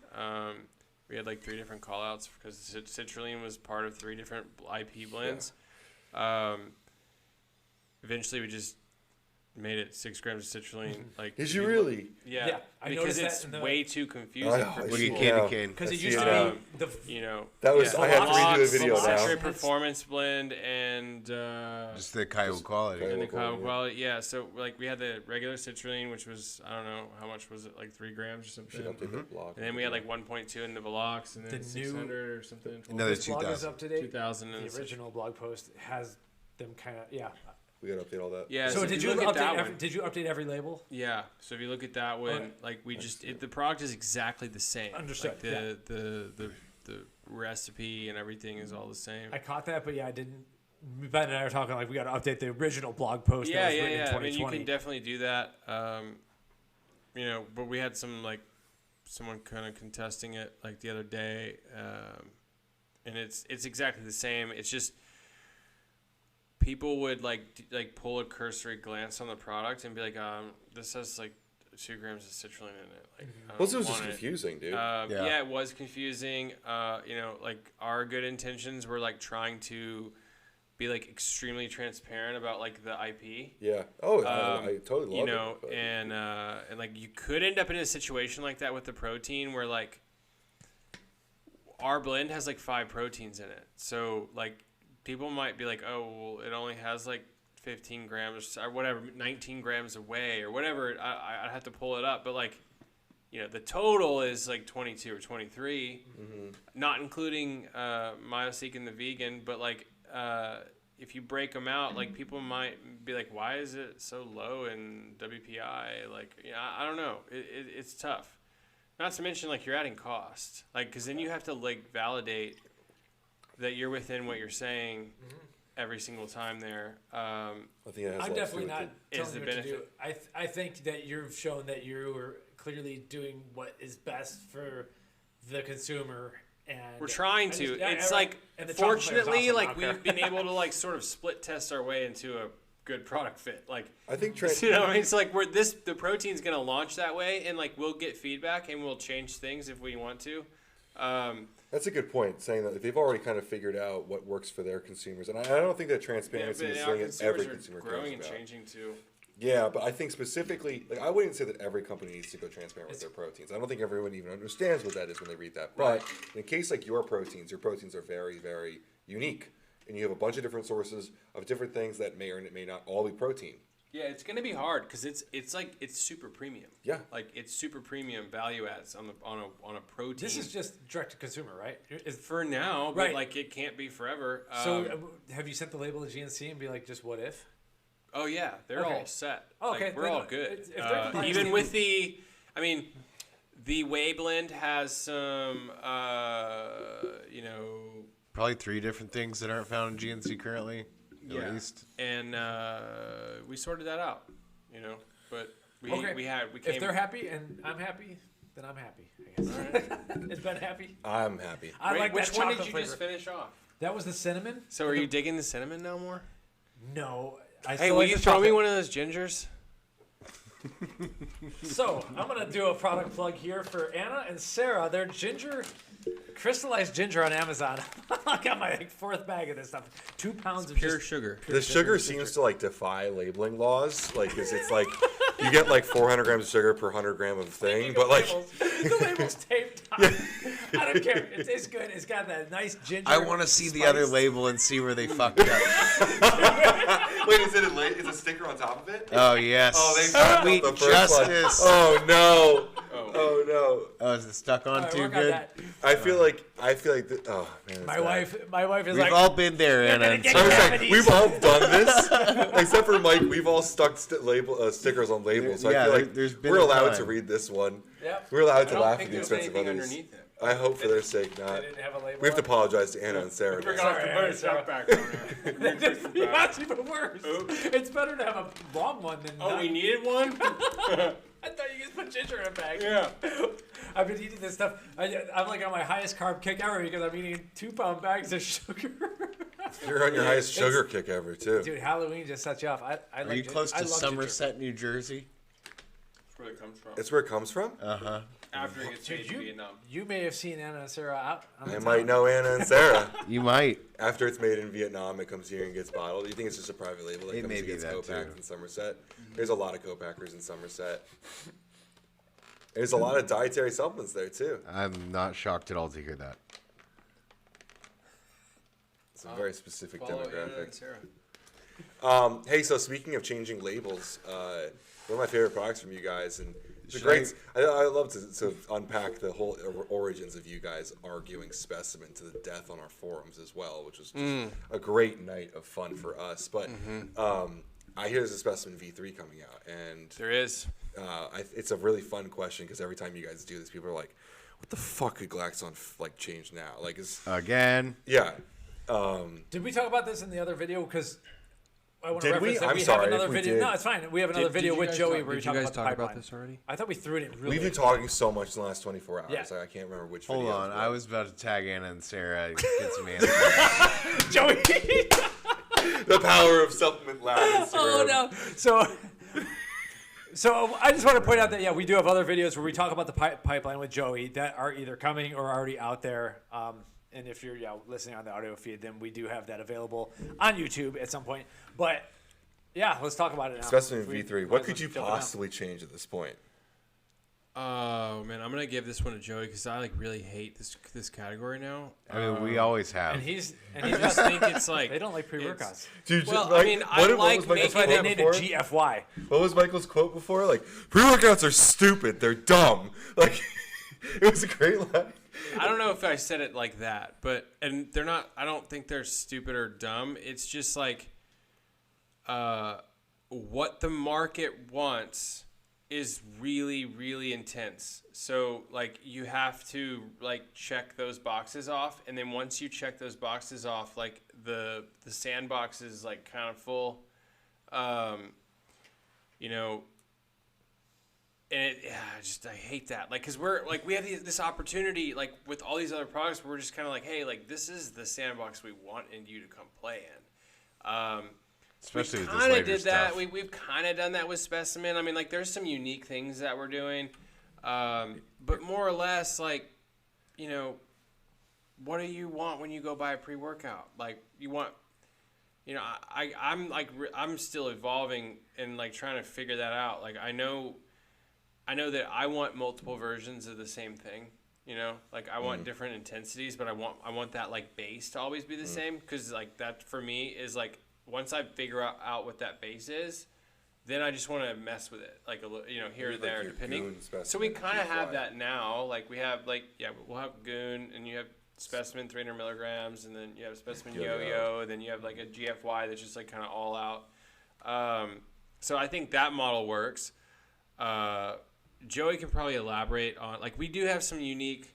We had like 3 different callouts because citrulline was part of 3 different IP blends. Eventually, we just made it 6 grams of citrulline. Like, did you really? Yeah, I because it's way too confusing. Look at candy cane. Because it used to be that was I have to redo the video now. Citrate Performance Blend and just the Kiowa quality. And the Kiowa quality, yeah. So like we had the regular citrulline, which was I don't know how much was it, like 3 grams or something. And then we had like 1.2 in the Velox, and then 600 or something. Another 2,000. Blog is up to date. 2000. The original blog post has them kind of We gotta update all that. Yeah. So did you update every label? Yeah. So if you look at that one, like we the product is exactly the same. Understood. Like the recipe and everything is all the same. I caught that, but I didn't. Ben and I were talking like we got to update the original blog post. That was written in 2020. I mean, you can definitely do that. But we had someone kind of contesting it like the other day, and it's exactly the same. It's just. People would like pull a cursory glance on the product and be like, this has like 2 grams of citrulline in it. Like, it was just confusing, dude. Yeah, it was confusing. Like our good intentions were like trying to be like extremely transparent about like the IP. Yeah. Oh, I totally love it. And like you could end up in a situation like that with the protein where like our blend has like 5 proteins in it. So like. People might be like, oh, well, it only has like 15 grams or whatever, 19 grams of whey or whatever. I'd have to pull it up. But like the total is like 22 or 23, not including Myoseek and the vegan. But like, if you break them out, like people might be like, why is it so low in WPI? Like, I don't know. It's tough. Not to mention, like, you're adding cost. Like, because then you have to, like, validate that you're within what you're saying every single time there. I think it has I'm definitely not is telling the you what to do. benefit. I think that you've shown that you are clearly doing what is best for the consumer. And We're trying to. It's like, and the chocolate flavor's fortunately, awesome, like, I don't we've care. been able to, like, sort of split test our way into a good product fit. Like, I think you know what I mean? It's like the protein's going to launch that way, and, like, we'll get feedback, and we'll change things if we want to. That's a good point, saying that if they've already kind of figured out what works for their consumers, and I don't think that transparency is something that every consumer cares growing and about. changing too. Yeah, but I think specifically, like, I wouldn't say that every company needs to go transparent with their proteins. I don't think everyone even understands what that is when they read that. But in a case like your proteins are very, very unique. And you have a bunch of different sources of different things that may or may not all be protein. Yeah, it's gonna be hard because it's super premium. Yeah, like it's super premium value adds on a protein. This is just direct to consumer, right? For now, but Right. like it can't be forever. So have you sent the label to GNC and be like, just what if? Oh yeah, they're Okay. all set. Oh, okay, Like, we're then all good. if they're compliant Even with with the, I mean, the whey blend has some, Probably 3 different things that aren't found in GNC currently, at least. and we sorted that out, But we Okay. we If came. they're happy and I'm happy, then I'm happy. I guess. Is Ben happy? I'm happy. I Wait, like which that one chocolate did you flavor. just finish off? That was the cinnamon. So are you digging the cinnamon no more? No. I Hey, still will like you the throw me chocolate. one of those gingers? So I'm gonna do a product plug here for Anna and Sarah. Their ginger, crystallized ginger on Amazon. I got my 4th bag of this stuff. 2 pounds of Pure just sugar. The sugar seems to like defy labeling laws. Like, 'cause it's like you get like 400 grams of sugar per 100 gram of thing, but like the label's taped on. I don't care. It tastes good. It's got that nice ginger. I want to see the spice. other label and see where they fucked up. wait, is it a sticker on top of it? Oh, yes. Oh, they fucked Sweet up the first one. justice. Oh no! Oh no! Oh, is it stuck on All right, too work on good? that. I feel like oh man. it's My bad. wife is We've like, all been there, Anna. gonna and get I was Sarah. like, we've all done this, except for Mike. We've all stuck stickers on labels. So Yeah, I feel like there's been we're a allowed time. to read this one. Yep. We're allowed I to don't laugh think at the there's expense of anything others. underneath it. I hope for their sake they not. didn't have a label. We have to on it. apologize to Anna and Sarah. Sorry, to put a Sarah. shot back on there. That's even worse. It's better to have a long one than Oh, not. we needed one? I thought you guys put ginger in a bag. Yeah. I've been eating this stuff. I'm like on my highest carb kick ever because I'm eating 2-pound bags of sugar. You're on your highest sugar kick ever too. Dude, Halloween just sets you off. I Are like you close I to love Somerset, New Jersey? That's where it comes from. That's where it comes from. Uh-huh. After it gets Dude, made in Vietnam. you may have seen Anna and Sarah out. On the I town. might know Anna and Sarah. You might. After it's made in Vietnam, it comes here and gets bottled. Do you think it's just a private label that It comes may and be gets that co-packed too. in Somerset? There's a lot of co-packers in Somerset. There's a lot of dietary supplements there too. I'm not shocked at all to hear that. It's a very specific Follow Anna demographic. and Sarah. Hey, so speaking of changing labels, one of my favorite products from you guys, and the Should great. I love to unpack the whole origins of you guys arguing Specimen to the death on our forums as well, which was just a great night of fun for us. But I hear there's a Specimen V3 coming out, and There is. it's a really fun question because every time you guys do this, people are like, "What the fuck could Glaxon change now?" Like, is Again. yeah. Did we talk about this in the other video? Because I want to Did reference we? that I'm we sorry have another if we video. did. No, it's fine. We have another video with Joey where we Did talk you about guys the talk pipeline. about this already? I thought we threw it in really. We've been talking so much in the last 24 hours. Yeah. I can't remember which. Hold videos, on. but- I was about to tag Anna and Sarah and get some answers. Joey. the power of supplement lab. Instagram. Oh no! So I just want to point out that we do have other videos where we talk about the pipeline with Joey that are either coming or already out there. And if you're listening on the audio feed, then we do have that available on YouTube at some point. But let's talk about it now. Specimen We V3. might What as could well you jump it now. possibly change at this point? Oh man, I'm gonna give this one to Joey because I like really hate this category now. I mean, we always have. I just think it's like They don't like pre-workouts. Dude, Well, I mean, I like That's why they named it GFY. What was Michael's quote before? Like, pre-workouts are stupid. They're dumb. Like, it was a great line. I don't know if I said it like that, and they're not. I don't think they're stupid or dumb. It's just like, what the market wants is really, really intense. So like you have to like check those boxes off, and then once you check those boxes off, like the sandbox is like kind of full, you know. And I hate that. Like, cause we have this opportunity, like with all these other products, we're just kind of like, hey, like this is the sandbox we want you to come play in. Especially with this kind of later did that. stuff. We've kind of done that with Specimen. I mean, like there's some unique things that we're doing, but more or less, like, you know, what do you want when you go buy a pre-workout? Like you want, you know, I'm still evolving and like trying to figure that out. Like I know that I want multiple versions of the same thing. You know, like I want different intensities, but I want that like base to always be the same, because like that for me is like. Once I figure out what that base is, then I just want to mess with it, like you know, here or there, depending. GOON, Specimen, so we kind of GFY. have that now. Like we have we'll have GOON, and you have Specimen 300 milligrams, and then you have Specimen Yo-Yo, and then you have like a GFY that's just like kind of all out. So I think that model works. Joey can probably elaborate on, like, we do have some unique.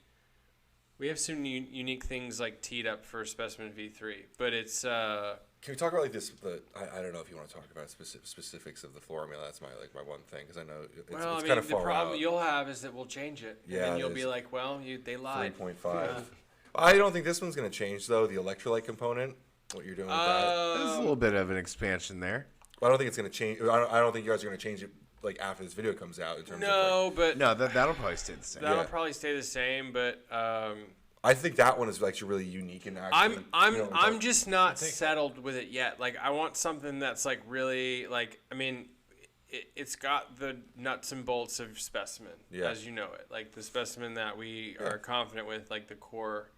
We have some unique things like teed up for Specimen V3, but it's. Can we talk about like this? I don't know if you want to talk about specifics of the formula. That's my one thing, because I know it's kind of the far problem out. you'll have is that we'll change it. Yeah, and then you'll it be is. like, well, they lied. 3.5. I don't think this one's going to change though. The electrolyte component, what you're doing with that. There's a little bit of an expansion there. I don't think it's going to change. I don't think you guys are going to change it like after this video comes out in terms of. But No, that'll probably stay the same. that'll probably stay the same. But I think that one is actually really unique and actually. I'm just not settled with it yet. Like I want something that's like really like, I mean, it's got the nuts and bolts of Specimen, as you know it, like the Specimen that we are confident with, like the core.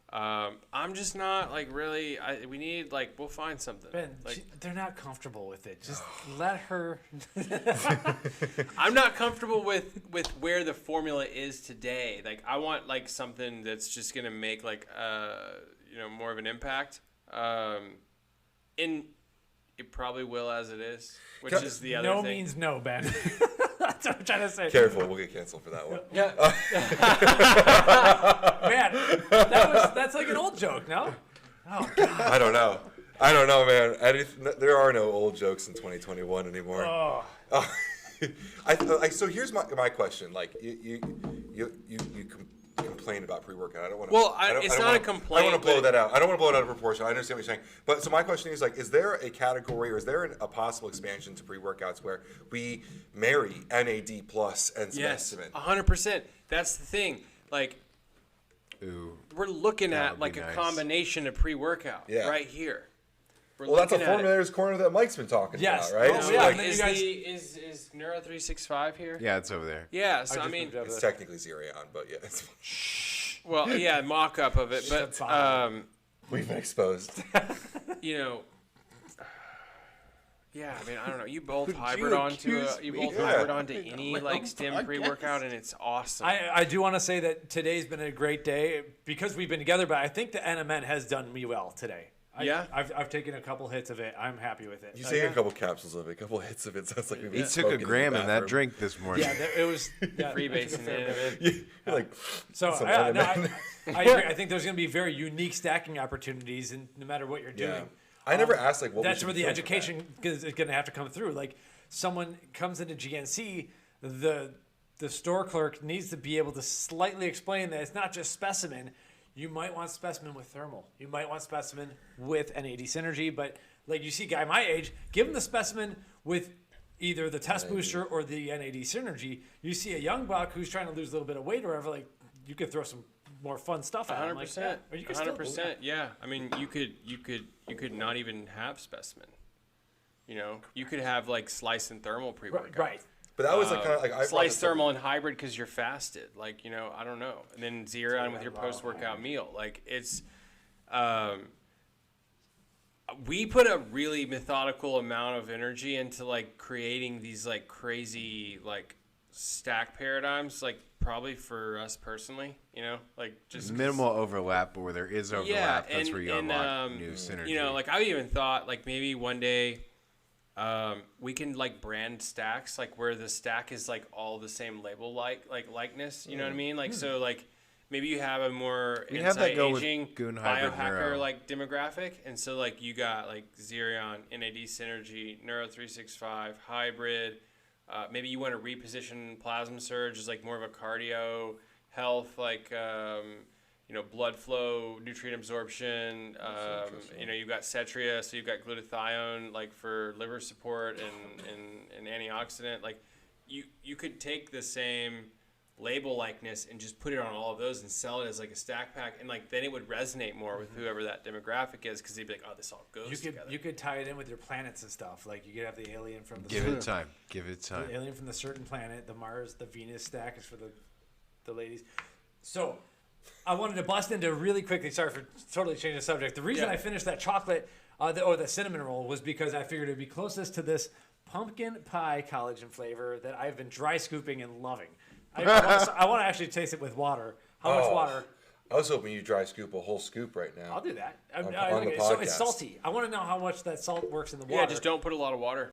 I'm just not like really. We need like we'll find something. Ben, like they're not comfortable with it. Just let her. I'm not comfortable with where the formula is today. Like I want like something that's just gonna make like you know, more of an impact. And it probably will as it is, which is the other No thing. means no, Ben. That's what I'm trying to say. Careful, we'll get canceled for that one. Yeah. Man, that's like an old joke, no? Oh, God. I don't know, man. There are no old jokes in 2021 anymore. Oh. So here's my question. Like you complain about pre-workout. I don't want to. Well, it's not a I complaint, don't want to blow but- that out. I don't want to blow it out of proportion. I understand what you're saying. But so my question is like, is there a category or is there a possible expansion to pre-workouts where we marry NAD plus and Yes, Specimen? 100%. That's the thing. Like Ooh. we're looking That at would like be a nice. combation of pre-workout right here. We're Well, that's a looking at it. formulator's corner that Mike's been talking Yes. about, right? Oh, So, yeah. like, And then Is, you guys- is Neuro 365 here? Yeah, it's over there. Yeah, so I just mean, moved over it's there. technically Xerion, but yeah, it's, well, yeah, mock-up of it, but Shut up. we've been exposed. you know, yeah, I mean, I don't know. You both hybrid you onto accuse you me? both Yeah. hybrid onto any like stem pre-workout, and it's awesome. I do want to say that today's been a great day because we've been together, but I think the NMN has done me well today. I've taken a couple hits of it. I'm happy with it. You take a couple capsules of it, a couple hits of it. Sounds like we've He been took a smoking gram in that bathroom. drink this morning. Yeah, it was Freebasing it. You're like, So some I NMN. agree. I think there's going to be very unique stacking opportunities, and no matter what you're doing. Yeah. I never asked like what. we That's should where be the doing for that. education is going to have to come through. Like someone comes into GNC, the store clerk needs to be able to slightly explain that it's not just Specimen. You might want Specimen with thermal. You might want Specimen with NAD synergy. But like you see a guy my age, give him the Specimen with either the test booster or the NAD synergy. You see a young buck who's trying to lose a little bit of weight or whatever, like you could throw some more fun stuff at him. Like, 100%. yeah, or you could still- 100%. Yeah. I mean, you could not even have Specimen. You know, you could have like slice and thermal pre-workout. Right. But that was like kind of like I brought sliced this up- thermal and hybrid because you're fasted. Like, you know, I don't know. And then Xerion with your post-workout meal. Like, it's we put a really methodical amount of energy into like creating these like crazy like stack paradigms, like probably for us personally, you know, like just Minimal overlap, but where there is overlap, that's where you unlock new synergy. You know, like I even thought like maybe one day we can like brand stacks, like where the stack is like all the same label likeness, you know what I mean? Like so like maybe you have a more We have that go with anti-aging GOON hybrid biohacker neuro. like demographic, and so like you got like Xerion, NAD Synergy, Neuro 365, hybrid. Maybe you want to reposition Plasma Surge as like more of a cardio health, like you know, blood flow, nutrient absorption. You know, you've got Cetria, so you've got glutathione like for liver support and antioxidant. Like you could take the same label likeness and just put it on all of those and sell it as like a stack pack, and like then it would resonate more with whoever that demographic is, because they'd be like, oh, this all goes together. You could tie it in with your planets and stuff. Like you could have the alien from the Give it time. Give it time. the alien from the certain planet, the Mars, the Venus stack is for the ladies. So I wanted to bust into really quickly. Sorry for totally changing the subject. The reason I finished that chocolate or the cinnamon roll was because I figured it'd be closest to this pumpkin pie collagen flavor that I've been dry scooping and loving. I want to actually taste it with water. How much water? I was hoping you dry scoop a whole scoop right now. I'll do that. On the So podcast. it's salty. I want to know how much that salt works in the water. Yeah, just don't put a lot of water.